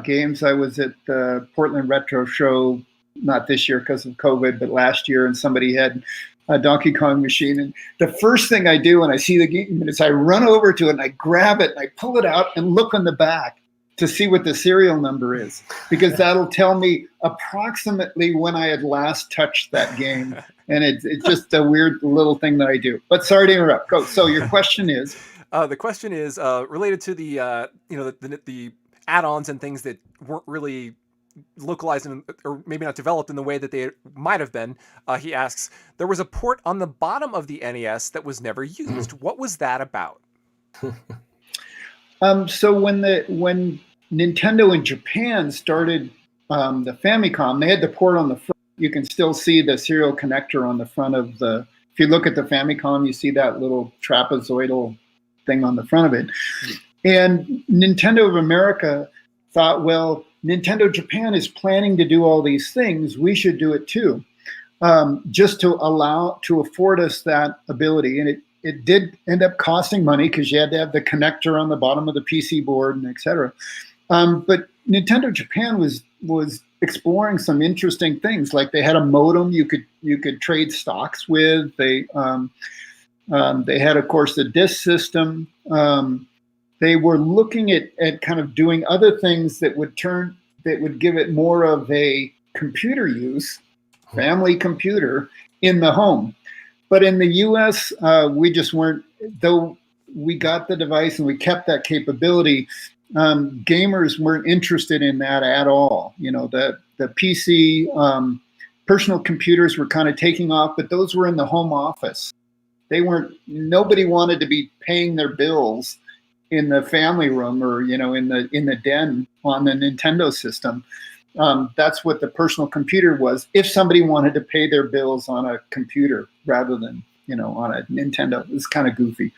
games. I was at the Portland Retro Show, not this year because of COVID, but last year, and somebody had a Donkey Kong machine. And the first thing I do when I see the game is I run over to it and I grab it and I pull it out and look on the back to see what the serial number is, because that'll tell me approximately when I had last touched that game. And it's just a weird little thing that I do. But sorry to interrupt. Go. So your question is? The question is related to the add-ons and things that weren't really localized or maybe not developed in the way that they might have been. He asks, there was a port on the bottom of the NES that was never used. What was that about? So when Nintendo in Japan started the Famicom, they had the port on the front. You can still see the serial connector on the front of the, if you look at the Famicom, you see that little trapezoidal thing on the front of it. And Nintendo of America thought, well, Nintendo Japan is planning to do all these things. We should do it too, just to afford us that ability. And it did end up costing money because you had to have the connector on the bottom of the PC board and et cetera. But Nintendo Japan was exploring some interesting things. Like they had a modem you could trade stocks with. They had, of course, the disk system. They were looking at kind of doing other things that would give it more of a computer use, family computer in the home. But in the US, we just weren't, though we got the device and we kept that capability, gamers weren't interested in that at all. You know, the PC personal computers were kind of taking off, but those were in the home office. Nobody wanted to be paying their bills in the family room or, you know, in the den on the Nintendo system. That's what the personal computer was, if somebody wanted to pay their bills on a computer rather than, you know, on a Nintendo. It's kind of goofy.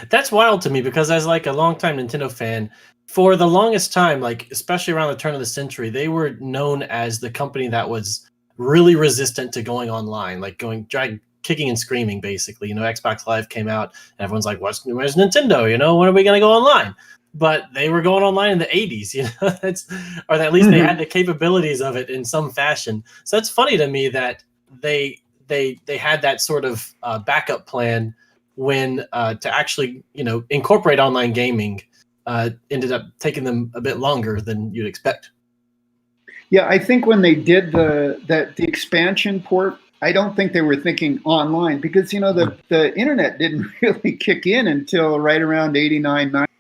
That's wild to me, because as like a longtime Nintendo fan, for the longest time, like especially around the turn of the century, they were known as the company that was really resistant to going online, like kicking and screaming, basically. You know, Xbox Live came out and everyone's like, where's Nintendo? You know, when are we going to go online? but they were going online in the 80s, you know. Or at least they had the capabilities of it in some fashion. So it's funny to me that they had that sort of backup plan when to actually, you know, incorporate online gaming ended up taking them a bit longer than you'd expect. Yeah, I think when they did the expansion port, I don't think they were thinking online, because, you know, the internet didn't really kick in until right around 89, 90,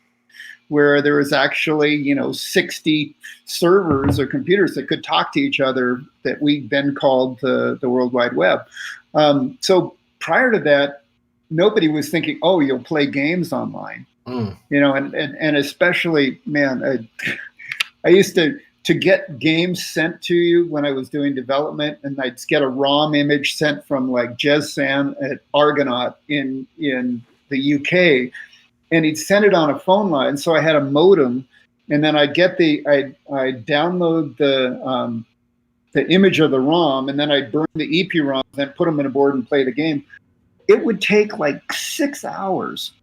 where there was actually, you know, 60 servers or computers that could talk to each other, that we then called the World Wide Web. So prior to that, nobody was thinking, oh, you'll play games online. You know, and especially, man, I used to get games sent to you when I was doing development, and I'd get a ROM image sent from like Jezsan at Argonaut in the UK, and he'd send it on a phone line. So I had a modem, and then I'd download the image of the ROM, and then I'd burn the EPROM, then put them in a board and play the game. It would take like 6 hours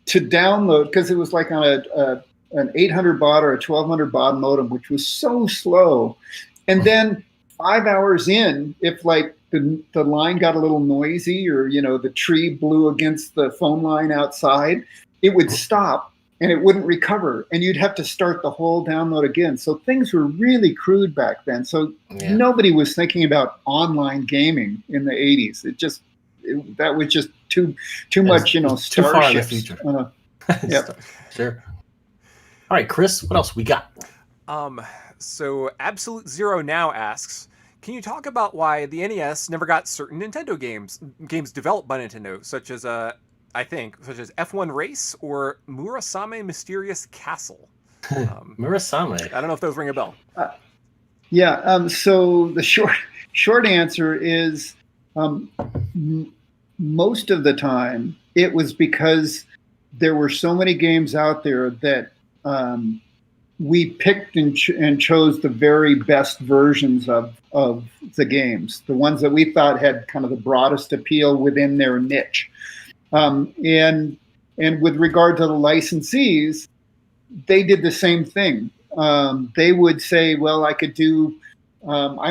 to download, because it was like on an 800 baud or a 1200 baud modem, which was so slow. And then 5 hours in, if like the line got a little noisy, or, you know, the tree blew against the phone line outside, it would stop and it wouldn't recover, and you'd have to start the whole download again. So things were really crude back then. So nobody was thinking about online gaming in the 80s. That was just too much, you know, too far in the future. Yep. Sure. All right, Chris, what else we got? So Absolute Zero now asks, can you talk about why the NES never got certain Nintendo games developed by Nintendo, such as F1 Race or Murasame Mysterious Castle? Murasame. I don't know if those ring a bell. So the short answer is, most of the time it was because there were so many games out there that we picked and chose the very best versions of the games, the ones that we thought had kind of the broadest appeal within their niche. And with regard to the licensees, they did the same thing. They would say, well, I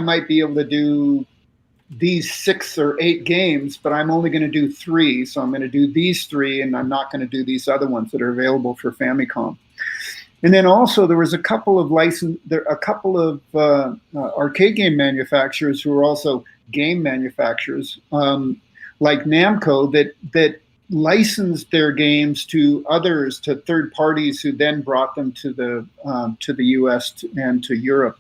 might be able to do these 6 or 8 games, but I'm only going to do 3. So I'm going to do these 3, and I'm not going to do these other ones that are available for Famicom. And then also there was a couple of arcade game manufacturers who were also game manufacturers, like Namco, that licensed their games to others, to third parties, who then brought them to the US and to Europe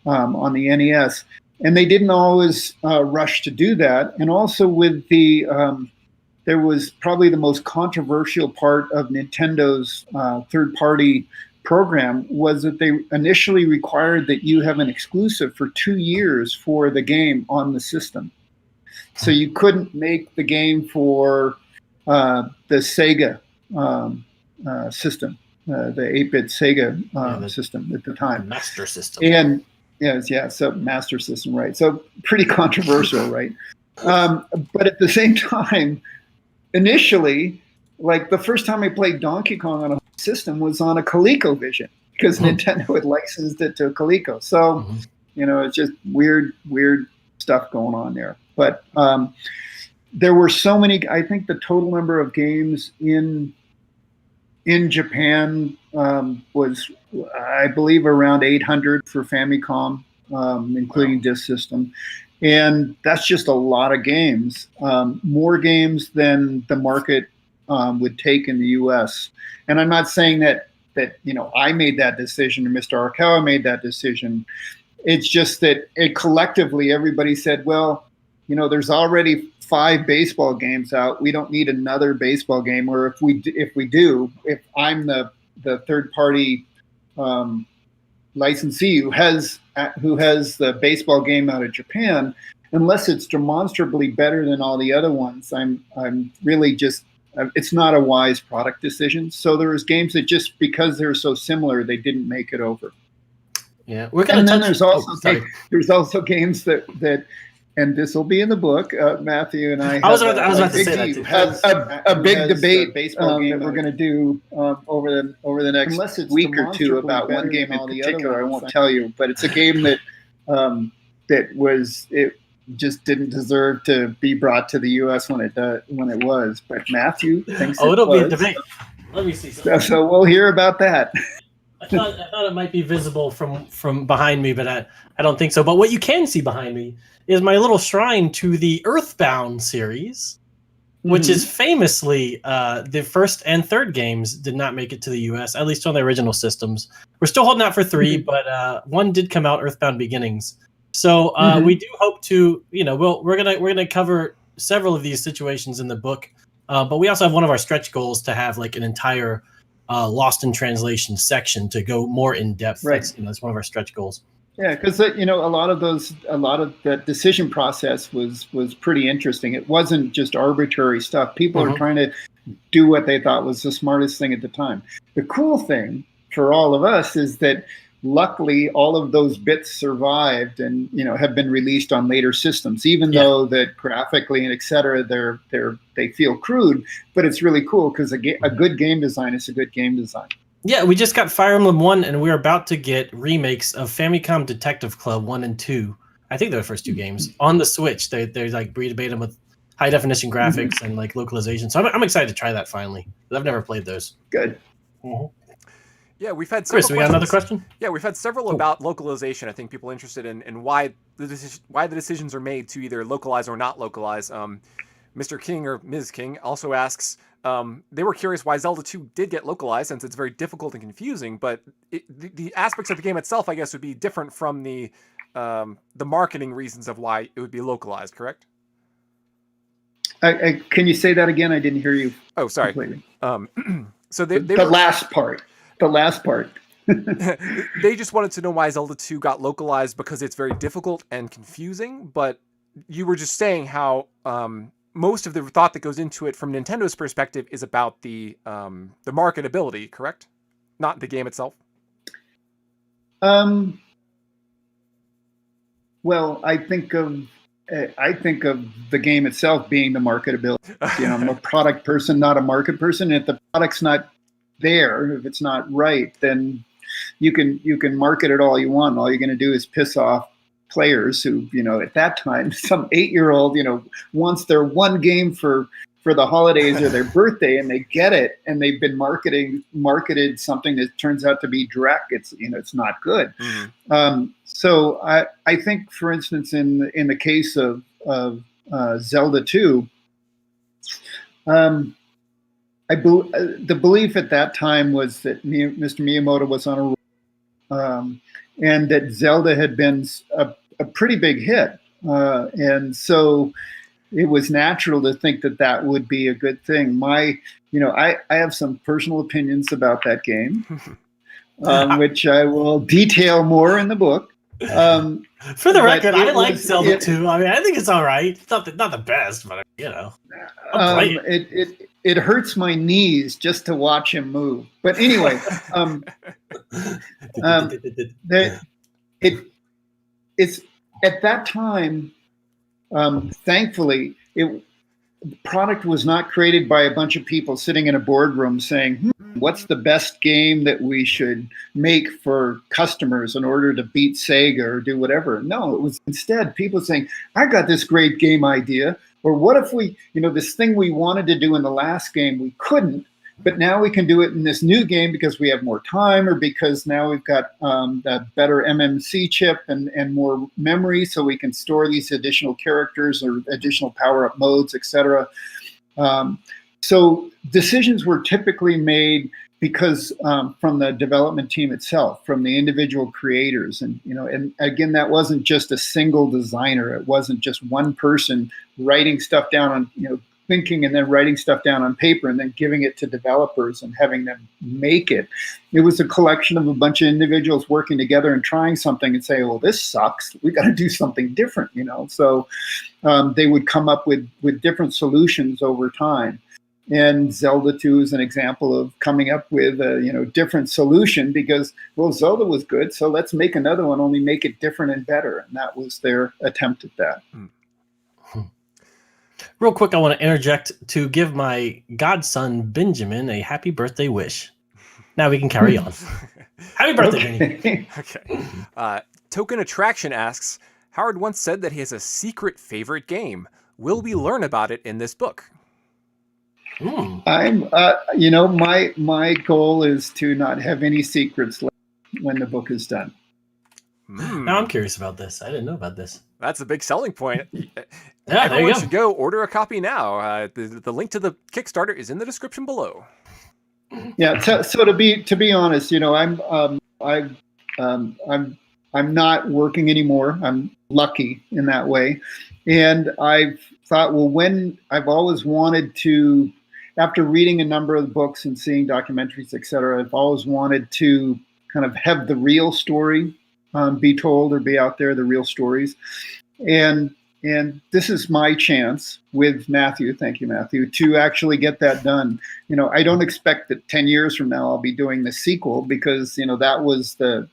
on the NES. And they didn't always rush to do that. And also with there was probably the most controversial part of Nintendo's third-party program, was that they initially required that you have an exclusive for 2 years for the game on the system. So you couldn't make the game for the Sega system, the 8-bit Sega system at the time. Master System. And so Master System, right? So pretty controversial, right? But at the same time, initially, like the first time I played Donkey Kong on a system was on a ColecoVision, because Nintendo had licensed it to Coleco. So, you know, it's just weird stuff going on there. But there were so many. I think the total number of games in Japan was, I believe, around 800 for Famicom, including disk system. And that's just a lot of games, more games than the market would take in the US. And I'm not saying that you know, I made that decision or Mr. Arakawa made that decision. It's just that collectively everybody said, well, you know, there's already 5 baseball games out. We don't need another baseball game. Or if I'm the third party licensee who has the baseball game out of Japan, unless it's demonstrably better than all the other ones, I'm really just, it's not a wise product decision. So there was games that just because they're so similar, they didn't make it over. Yeah, we're gonna. And then there's also games that and this will be in the book. Matthew and I I was about to say that too. A big debate baseball game that we're going to do over the next week or two about one game in particular. I won't tell you, but it's a game that it just didn't deserve to be brought to the U.S. when it was. But Matthew thinks it'll be a debate. Let me see something. So we'll hear about that. I thought it might be visible from behind me, but I don't think so. But what you can see behind me is my little shrine to the Earthbound series, which is famously the first and third games did not make it to the U.S., at least on the original systems. We're still holding out for 3, but 1 did come out, Earthbound Beginnings. So we do hope to, we're gonna cover several of these situations in the book, but we also have one of our stretch goals to have like an entire Lost in Translation section to go more in depth. Right. That's one of our stretch goals. Yeah, because a lot of that decision process was pretty interesting. It wasn't just arbitrary stuff. People are trying to do what they thought was the smartest thing at the time. The cool thing for all of us is that luckily all of those bits survived and have been released on later systems, even though that graphically and et cetera they feel crude, but it's really cool because a good game design is a good game design. Yeah, we just got Fire Emblem 1, and we're about to get remakes of Famicom Detective Club 1 and 2. I think they're the first 2 games on the Switch. They're like rebate them with high definition graphics and like localization. So I'm excited to try that finally. I've never played those. Good. Yeah, we've had several Chris, we got another question? Yeah, we've had several about localization. I think people are interested in why the decisions are made to either localize or not localize. Mr. King or Ms. King also asks, they were curious why Zelda 2 did get localized, since it's very difficult and confusing, but the aspects of the game itself, I guess, would be different from the marketing reasons of why it would be localized, correct? Can you say that again? I didn't hear you. Oh, sorry. Completely. So the last part. The last part. They just wanted to know why Zelda 2 got localized, because it's very difficult and confusing, but you were just saying how most of the thought that goes into it from Nintendo's perspective is about the marketability, correct? Not the game itself? Well, I think of the game itself being the marketability. I'm a product person, not a market person. If the product's not there, if it's not right, then you can market it all you want. All you're going to do is piss off players who, at that time, some 8-year-old, wants their one game for the holidays or their birthday, and they get it, and they've been marketed something that turns out to be dreck. It's not good. So I think, for instance, in the case of Zelda 2, the belief at that time was that Mr. Miyamoto was on a roll, and that Zelda had been a pretty big hit, and so it was natural to think that would be a good thing. I have some personal opinions about that game, which I will detail more in the book. For the record, I like Zelda 2. I mean, I think it's all right. It's not the best, but I'll play it. It hurts my knees just to watch him move. But anyway, it's at that time. Thankfully, the product was not created by a bunch of people sitting in a boardroom saying, what's the best game that we should make for customers in order to beat Sega or do whatever. No, it was instead people saying, I got this great game idea. Or what if we, this thing we wanted to do in the last game, we couldn't, but now we can do it in this new game because we have more time, or because now we've got a better MMC chip and more memory, so we can store these additional characters or additional power-up modes, etc. So decisions were typically made because from the development team itself, from the individual creators, and again, that wasn't just a single designer. It wasn't just one person writing stuff down on thinking and then writing stuff down on paper and then giving it to developers and having them make it. It was a collection of a bunch of individuals working together and trying something and say, well, this sucks. We got to do something different, So they would come up with different solutions over time. And Zelda 2 is an example of coming up with a different solution because, well, Zelda was good, so let's make another one, only make it different and better. And that was their attempt at that. Real quick, I want to interject to give my godson Benjamin a happy birthday wish. Now we can carry on. Happy birthday, Benny. Okay. Token Attraction asks, Howard once said that he has a secret favorite game. Will we learn about it in this book? I'm, my goal is to not have any secrets left when the book is done. Now I'm curious about this. I didn't know about this. That's a big selling point. Yeah, everyone should go order a copy now. The link to the Kickstarter is in the description below. Yeah. So to be honest, I'm not working anymore. I'm lucky in that way, and I've thought, well, when I've always wanted to, after reading a number of books and seeing documentaries, etc., I've always wanted to kind of have the real story be told or be out there, the real stories. And this is my chance with Matthew, thank you, Matthew, to actually get that done. I don't expect that 10 years from now I'll be doing the sequel, because, that was the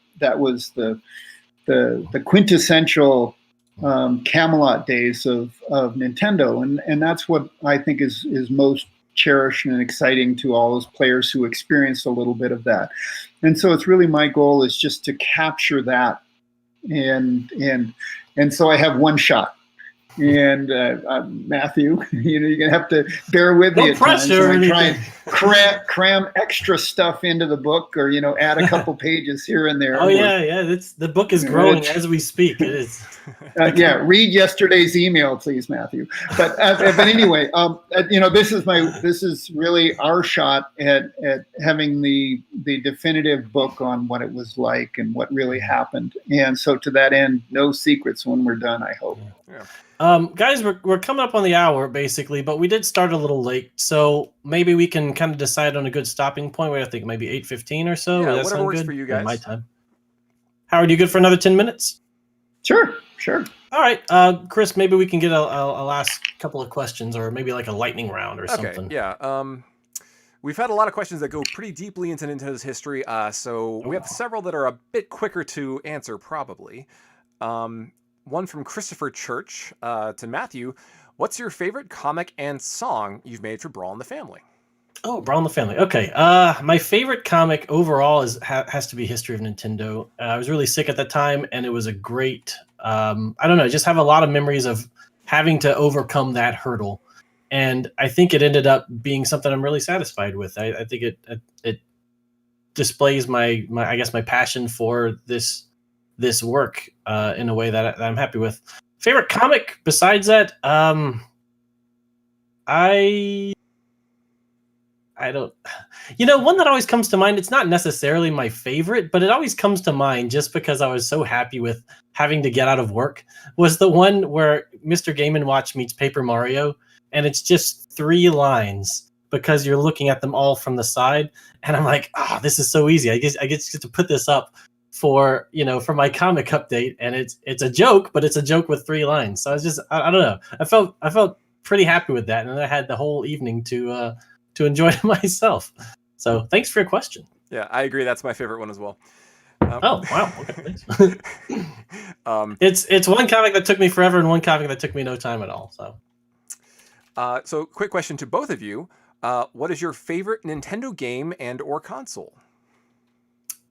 quintessential Camelot days of Nintendo. And that's what I think is most cherished and exciting to all those players who experienced a little bit of that. And so it's really my goal is just to capture that. And so I have one shot. And Matthew, you're gonna have to bear with me at times. I try and cram extra stuff into the book, or add a couple pages here and there. Oh yeah. The book is growing as we speak. It is. Read yesterday's email, please, Matthew. But anyway, this is really our shot at having the definitive book on what it was like and what really happened. And so to that end, no secrets when we're done, I hope. Yeah. Guys, we're coming up on the hour basically, but we did start a little late, so maybe we can kind of decide on a good stopping point. I think maybe 8:15 or so. Yeah, whatever works for you guys. My time. Howard, you good for another 10 minutes? Sure. All right, Chris, maybe we can get a last couple of questions, or maybe like a lightning round or something. Yeah. We've had a lot of questions that go pretty deeply into Nintendo's history, so we have several that are a bit quicker to answer, probably. One from Christopher Church to Matthew. What's your favorite comic and song you've made for Brawl in the Family? Oh, Brawl in the Family. Okay. My favorite comic overall has to be History of Nintendo. I was really sick at the time, and it was a great. I don't know. Just have a lot of memories of having to overcome that hurdle, and I think it ended up being something I'm really satisfied with. I think it displays my I guess my passion for this work in a way that I'm happy with. Favorite comic besides that, I don't, one that always comes to mind, it's not necessarily my favorite, but it always comes to mind just because I was so happy with having to get out of work, was the one where Mr. Game & Watch meets Paper Mario, and it's just 3 lines because you're looking at them all from the side, and I'm like, this is so easy. I get to put this up for my comic update, and it's a joke, but it's a joke with 3 lines. So I was just I don't know. I felt pretty happy with that, and I had the whole evening to enjoy it myself. So thanks for your question. Yeah, I agree. That's my favorite one as well. Oh wow! Okay, thanks. It's one comic that took me forever, and one comic that took me no time at all. So quick question to both of you: what is your favorite Nintendo game and/or console?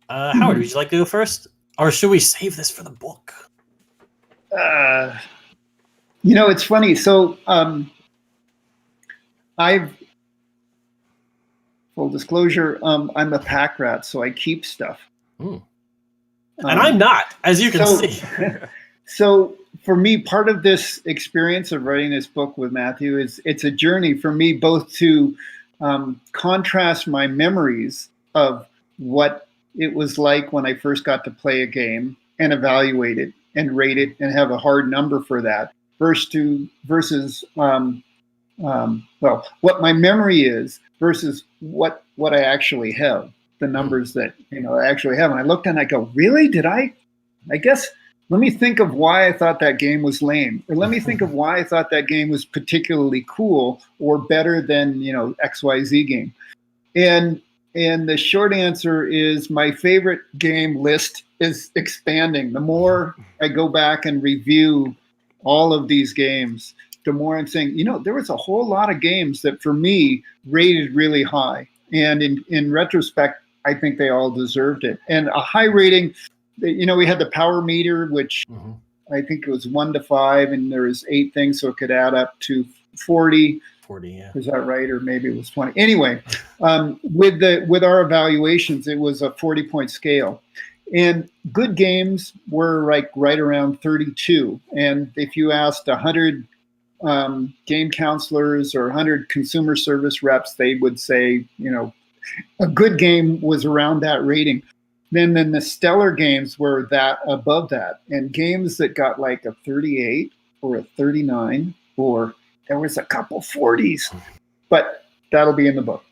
Howard, would you like to go first, or should we save this for the book? It's funny. So full disclosure, I'm a pack rat, so I keep stuff. And I'm not, as you can see. So for me, part of this experience of writing this book with Matthew it's a journey for me, both to contrast my memories of what it was like when I first got to play a game and evaluate it and rate it and have a hard number for that, versus what my memory is versus what I actually have, the numbers that I actually have. And I looked and I go, really? Did I guess, let me think of why I thought that game was lame, or let me think of why I thought that game was particularly cool or better than XYZ game. And the short answer is my favorite game list is expanding. The more I go back and review all of these games, the more I'm saying, there was a whole lot of games that for me rated really high. And in retrospect, I think they all deserved it. And a high rating, we had the power meter, which I think it was 1 to 5, and there was 8 things, so it could add up to 40. 40, yeah. Is that right? Or maybe it was 20. Anyway, with our evaluations, it was a 40-point scale. And good games were like right around 32. And if you asked 100 game counselors or 100 consumer service reps, they would say, a good game was around that rating. Then the stellar games were that above that. And games that got like a 38 or a 39, or there was a couple 40s. But that'll be in the book.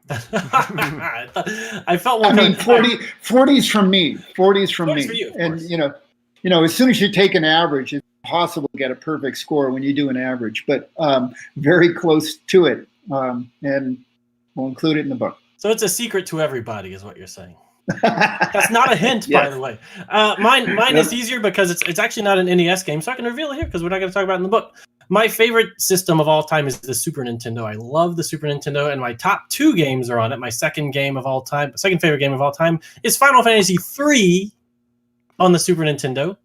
I felt 40s from me. 40s from 40s me. For you, and as soon as you take an average, it's impossible to get a perfect score when you do an average, but very close to it. And we'll include it in the book. So it's a secret to everybody, is what you're saying. That's not a hint, by the way. Mine is easier because it's actually not an NES game, so I can reveal it here because we're not going to talk about it in the book. My favorite system of all time is the Super Nintendo. I love the Super Nintendo, and my top 2 games are on it. My second favorite game of all time is Final Fantasy III on the Super Nintendo.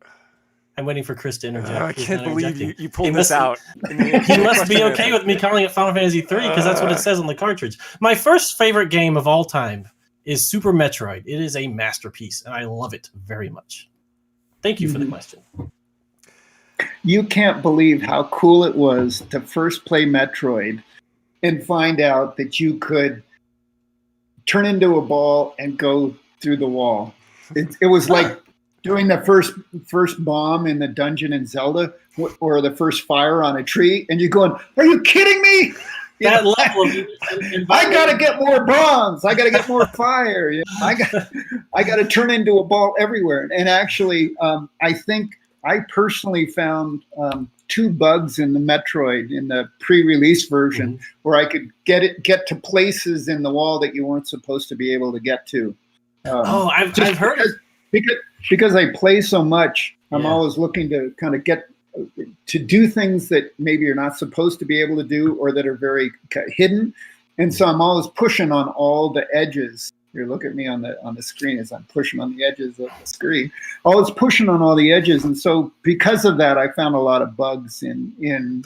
I'm waiting for Chris to interject. I can't believe you pulled this out. He must be okay with me calling it Final Fantasy III because that's what it says on the cartridge. My first favorite game of all time is Super Metroid. It is a masterpiece, and I love it very much. Thank you for the question. You can't believe how cool it was to first play Metroid and find out that you could turn into a ball and go through the wall. It was like doing the first bomb in the dungeon in Zelda, or the first fire on a tree, and you're going, "Are you kidding me?" That level of I gotta get more bombs. I gotta get more fire. I gotta turn into a ball everywhere. And actually, I think I personally found 2 bugs in the Metroid in the pre-release version where I could get to places in the wall that you weren't supposed to be able to get to. I've heard it. Because I play so much, I'm always looking to kind of get to do things that maybe you're not supposed to be able to do, or that are very hidden. And so I'm always pushing on all the edges. You look at me on the screen as I'm pushing on the edges of the screen. Always pushing on all the edges. And so because of that, I found a lot of bugs in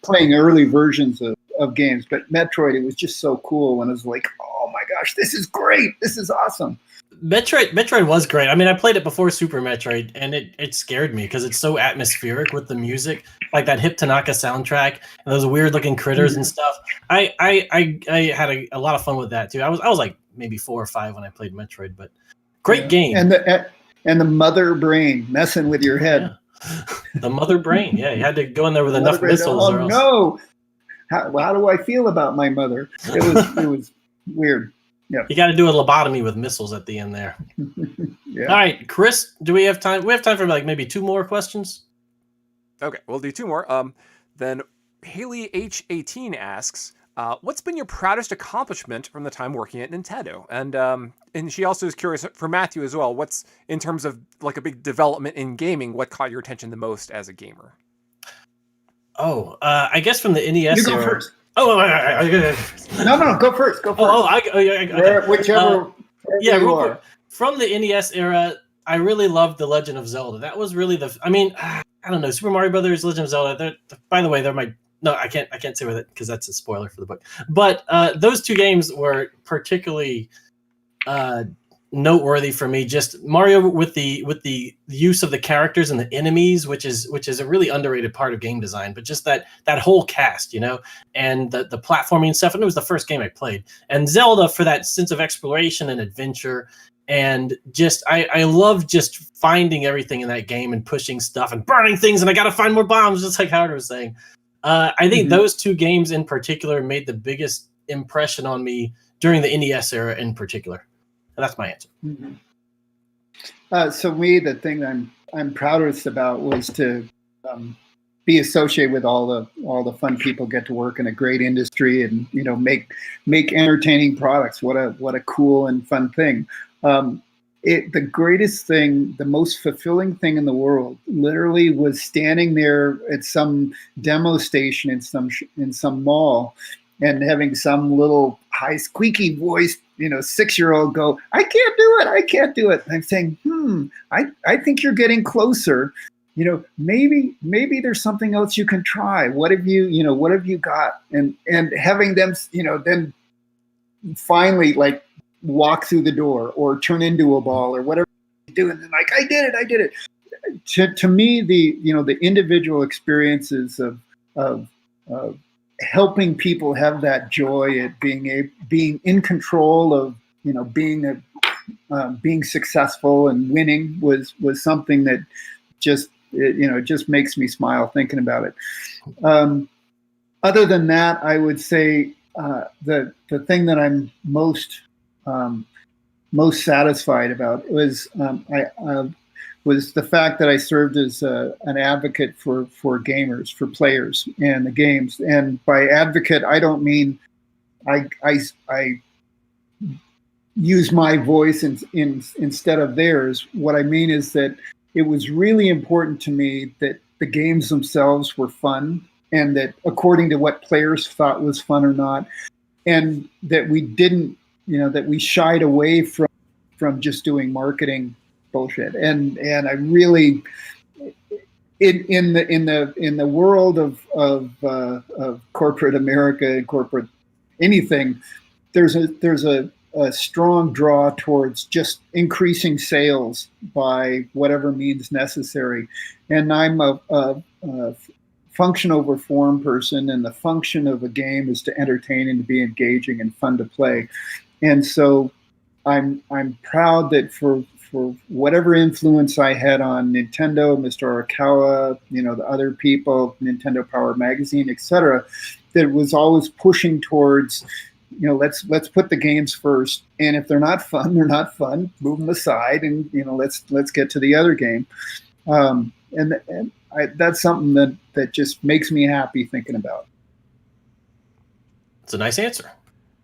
playing early versions of games. But Metroid, it was just so cool when it was like, oh my gosh, this is great. This is awesome. Metroid was great. I mean, I played it before Super Metroid, and it scared me because it's so atmospheric with the music, like that Hip Tanaka soundtrack and those weird looking critters and stuff. I had a lot of fun with that too. I was like maybe 4 or 5 when I played Metroid, but great game. And the mother brain messing with your head. Yeah. The mother brain. Yeah, you had to go in there with enough missiles. Oh no! How do I feel about my mother? It was weird. Yeah. You got to do a lobotomy with missiles at the end there. Yeah. All right, Chris, do we have time? We have time for like maybe 2 more questions. Okay, we'll do 2 more. Then Haley H18 asks, what's been your proudest accomplishment from the time working at Nintendo? And she also is curious for Matthew as well. What's, in terms of like a big development in gaming, what caught your attention the most as a gamer? Oh, I guess from the NES. You go first. Oh, no, go first. Go first. Okay. Whichever. Real quick. From the NES era, I really loved The Legend of Zelda. That was really I don't know, Super Mario Brothers, Legend of Zelda. By the way, I can't say with it because that's a spoiler for the book. But those 2 games were particularly noteworthy for me. Just Mario with the use of the characters and the enemies, which is a really underrated part of game design. But just that whole cast, and the platforming and stuff. And it was the first game I played. And Zelda for that sense of exploration and adventure. And just I love just finding everything in that game and pushing stuff and burning things. And I got to find more bombs, just like Howard was saying. I think those 2 games in particular made the biggest impression on me during the NES era in particular. And that's my answer. So me, the thing I'm proudest about was to be associated with all the fun people, get to work in a great industry, and make entertaining products. What a cool and fun thing. the greatest thing, the most fulfilling thing in the world, literally was standing there at some demo station in some mall, and having some little high squeaky voice, 6-year-old go, "I can't do it, I can't do it." And I'm saying, I think you're getting closer. Maybe there's something else you can try. What have you got? And having them, then finally like walk through the door or turn into a ball or whatever you do, and then like, I did it. To me, the individual experiences of helping people have that joy at being in control of being successful and winning was something that just just makes me smile thinking about it. Other than that, I would say the thing that I'm most satisfied about was was the fact that I served as an advocate for gamers, for players and the games. And by advocate, I don't mean I use my voice instead of theirs. What I mean is that it was really important to me that the games themselves were fun, and that according to what players thought was fun or not, and that we didn't, that we shied away from just doing marketing bullshit. And I really, in the world of corporate America and corporate anything, there's a strong draw towards just increasing sales by whatever means necessary. And I'm a function over form person, and the function of a game is to entertain and to be engaging and fun to play. And so I'm proud that for whatever influence I had on Nintendo, Mr. Arakawa, the other people, Nintendo Power Magazine, etc., that was always pushing towards, let's put the games first, and if they're not fun, they're not fun. Move them aside, and let's get to the other game. That's something that just makes me happy thinking about. It's a nice answer.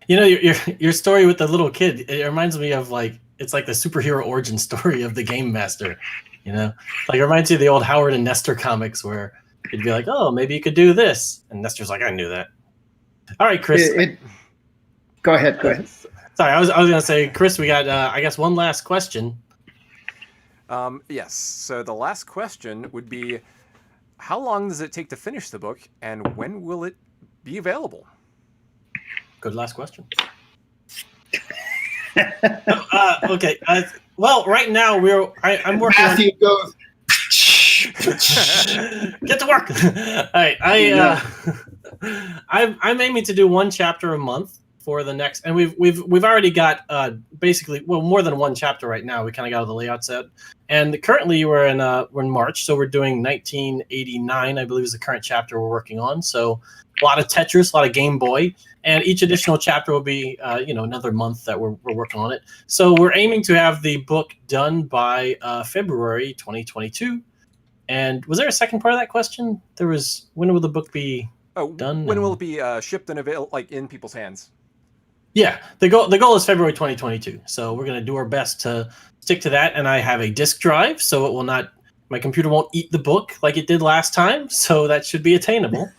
Your story with the little kid, it reminds me of it's like the superhero origin story of the Gamemaster. It reminds you of the old Howard and Nestor comics where you'd be like, "Oh, maybe you could do this," and Nestor's like, "I knew that." All right, Chris. Go ahead. Sorry, I was gonna say, Chris, we got I guess one last question. Yes. So the last question would be, how long does it take to finish the book, and when will it be available? Good last question. Okay. Well, right now I'm working. Matthew goes. Get to work. All right. I'm aiming to do one chapter a month for the next, and we've already got basically more than one chapter right now. We kind of got all the layouts out, and currently we're in March, so we're doing 1989, I believe, is the current chapter we're working on. So a lot of Tetris, a lot of Game Boy, and each additional chapter will be another month that we're working on it. So we're aiming to have the book done by February 2022. And was there a second part of that question? There was, when will the book be done? When will it be shipped and available, in people's hands? Yeah, the goal is February 2022. So we're going to do our best to stick to that. And I have a disk drive, so it will not, my computer won't eat the book like it did last time. So that should be attainable.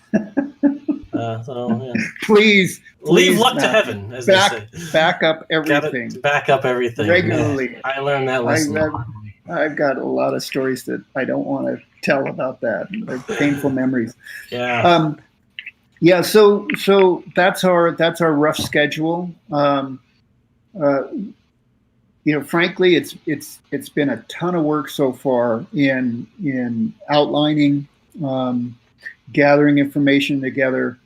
Please leave luck to heaven, as they say. Back up everything. Back up everything regularly. Yeah, I learned that lesson. I've got a lot of stories that I don't want to tell about that. They're painful memories. Yeah. Yeah. So that's our rough schedule. Frankly, it's been a ton of work so far in outlining, gathering information together,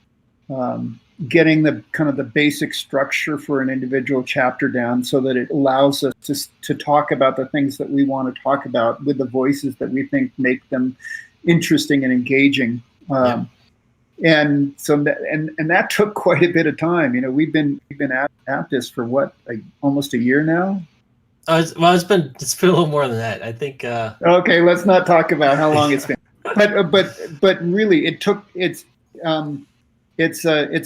getting the kind of the basic structure for an individual chapter down so that it allows us to talk about the things that we want to talk about with the voices that we think make them interesting and engaging. And so that took quite a bit of time. We've been at this for what, almost a year now. It's been a little more than that, I think. Okay, let's not talk about how long it's been. But really, it's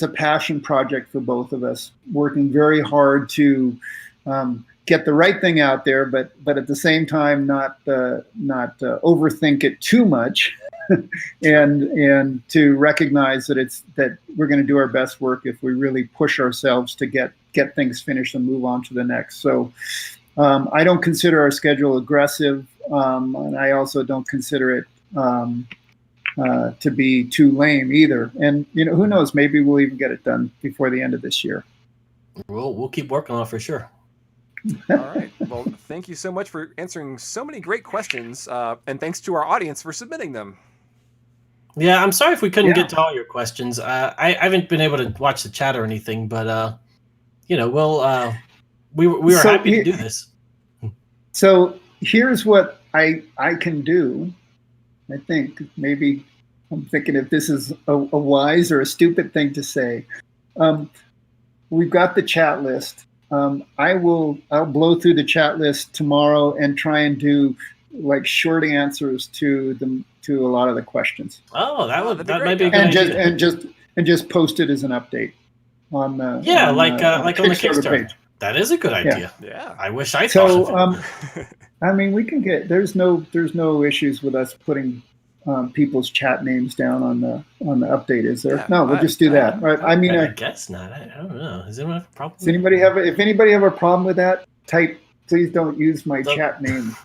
a passion project for both of us, working very hard to get the right thing out there, but at the same time not overthink it too much, and to recognize that we're going to do our best work if we really push ourselves to get things finished and move on to the next. So I don't consider our schedule aggressive, and I also don't consider it to be too lame either. And who knows? Maybe we'll even get it done before the end of this year. We'll keep working on it for sure. All right. Well, thank you so much for answering so many great questions, and thanks to our audience for submitting them. Yeah, I'm sorry if we couldn't get to all your questions. I haven't been able to watch the chat or anything, but we'll we were happy to do this. So here's what I can do. I think maybe I'm thinking if this is a wise or a stupid thing to say. We've got the chat list. I'll blow through the chat list tomorrow and try and do like short answers to a lot of the questions. Oh, that might be a good idea. And just post it as an update on the like on the Kickstarter page. That is a good idea. Yeah. I wish I thought of it. I mean, we can get there's no issues with us putting people's chat names down on the update, is there? Yeah, no, we'll just do that. Right? I mean, I guess not. I don't know. Does anyone have a problem? Does anybody if anybody have a problem with that, type. Please don't use my chat name.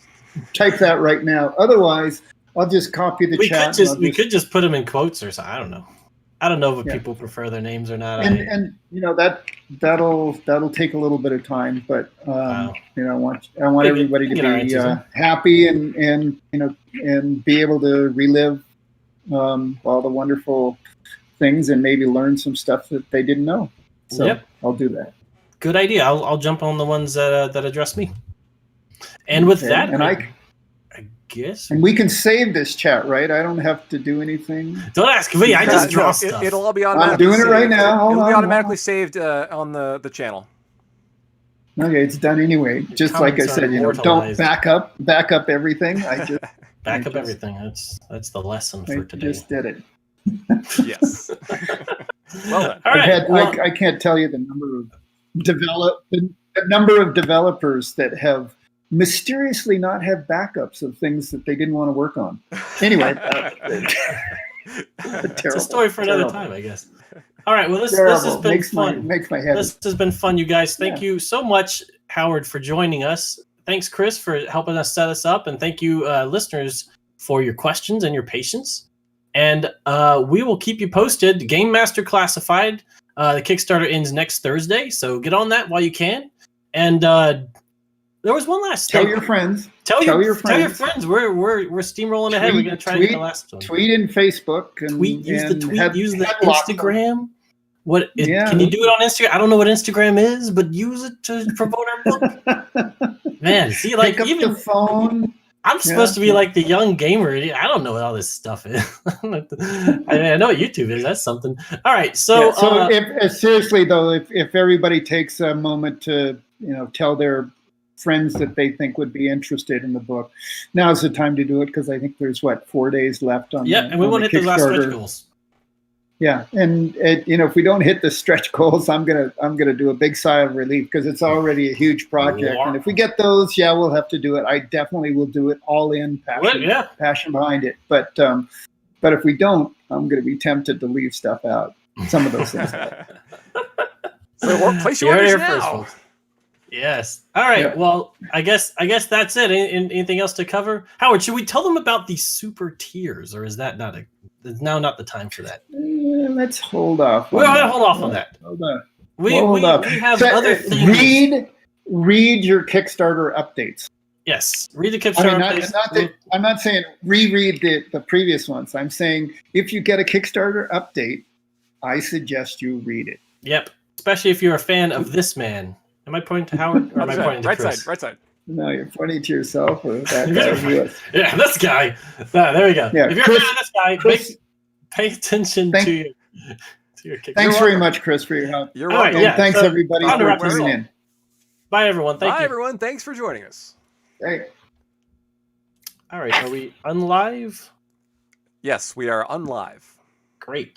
Type that right now. Otherwise, I'll just copy the chat. We could just put them in quotes or something. I don't know. I don't know if people prefer their names or not. And that'll take a little bit of time, but I want everybody to be happy and be able to relive all the wonderful things and maybe learn some stuff that they didn't know. So I'll do that. Good idea. I'll jump on the ones that address me. And with that, and I guess. And we can save this chat, right? I don't have to do anything. Don't ask me. I just draw stuff. It'll all be automatically I'm doing it right now. It'll be automatically saved on the channel. Okay, it's done anyway. Just like I said, don't back up everything. I just back up everything. That's the lesson for today. I just did it. Yes. Well done. All right. I can't tell you the number of developers that have mysteriously not have backups of things that they didn't want to work on. Anyway, it's a story for another time, I guess. All right. Well, this has been fun. Makes my head. This has been fun, you guys. Thank you so much, Howard, for joining us. Thanks, Chris, for helping us set us up, and thank you, listeners, for your questions and your patience. And we will keep you posted. Gamemaster Classified. The Kickstarter ends next Thursday, so get on that while you can. And there was one last thing. Tell your friends. Tell your friends. We're steamrolling ahead. We're gonna try to get the last one. Tweet in Facebook and use the Instagram. Can you do it on Instagram? I don't know what Instagram is, but use it to promote our book. Man, see, like pick up even the phone. I'm supposed to be like the young gamer. I don't know what all this stuff is. I know what YouTube is. That's something. All right, so seriously though, if everybody takes a moment to tell their friends that they think would be interested in the book, now's the time to do it, because I think there's 4 days left on. And we want to hit the last stretch goals. Yeah, and if we don't hit the stretch goals, I'm gonna do a big sigh of relief, because it's already a huge project. And if we get those, we'll have to do it. I definitely will do it all in passion behind it. But if we don't, I'm gonna be tempted to leave stuff out. Some of those things. So place your orders now. First, yes. All right. Yeah. Well, I guess that's it. Anything else to cover? Howard, should we tell them about these super tiers, or is that is now not the time for that? Let's hold off. We're gonna hold off on that. Hold on. We have other things. Read your Kickstarter updates. Yes. Read the Kickstarter updates. I'm not saying reread the previous ones. I'm saying if you get a Kickstarter update, I suggest you read it. Yep. Especially if you're a fan of this man. Am I pointing to Howard, or am I pointing to Chris? Right side. No, you're pointing to yourself or that guy. Yeah, this guy. There we go. Yeah, if you're a fan of this guy, pay attention to your Kickstarter. Thanks very much, Chris, for your help. You're welcome. And thanks everybody for tuning in. Bye, everyone. Thank you. Bye, everyone. Thanks for joining us. Hey. All right. Are we unlive? Yes, we are unlive. Great.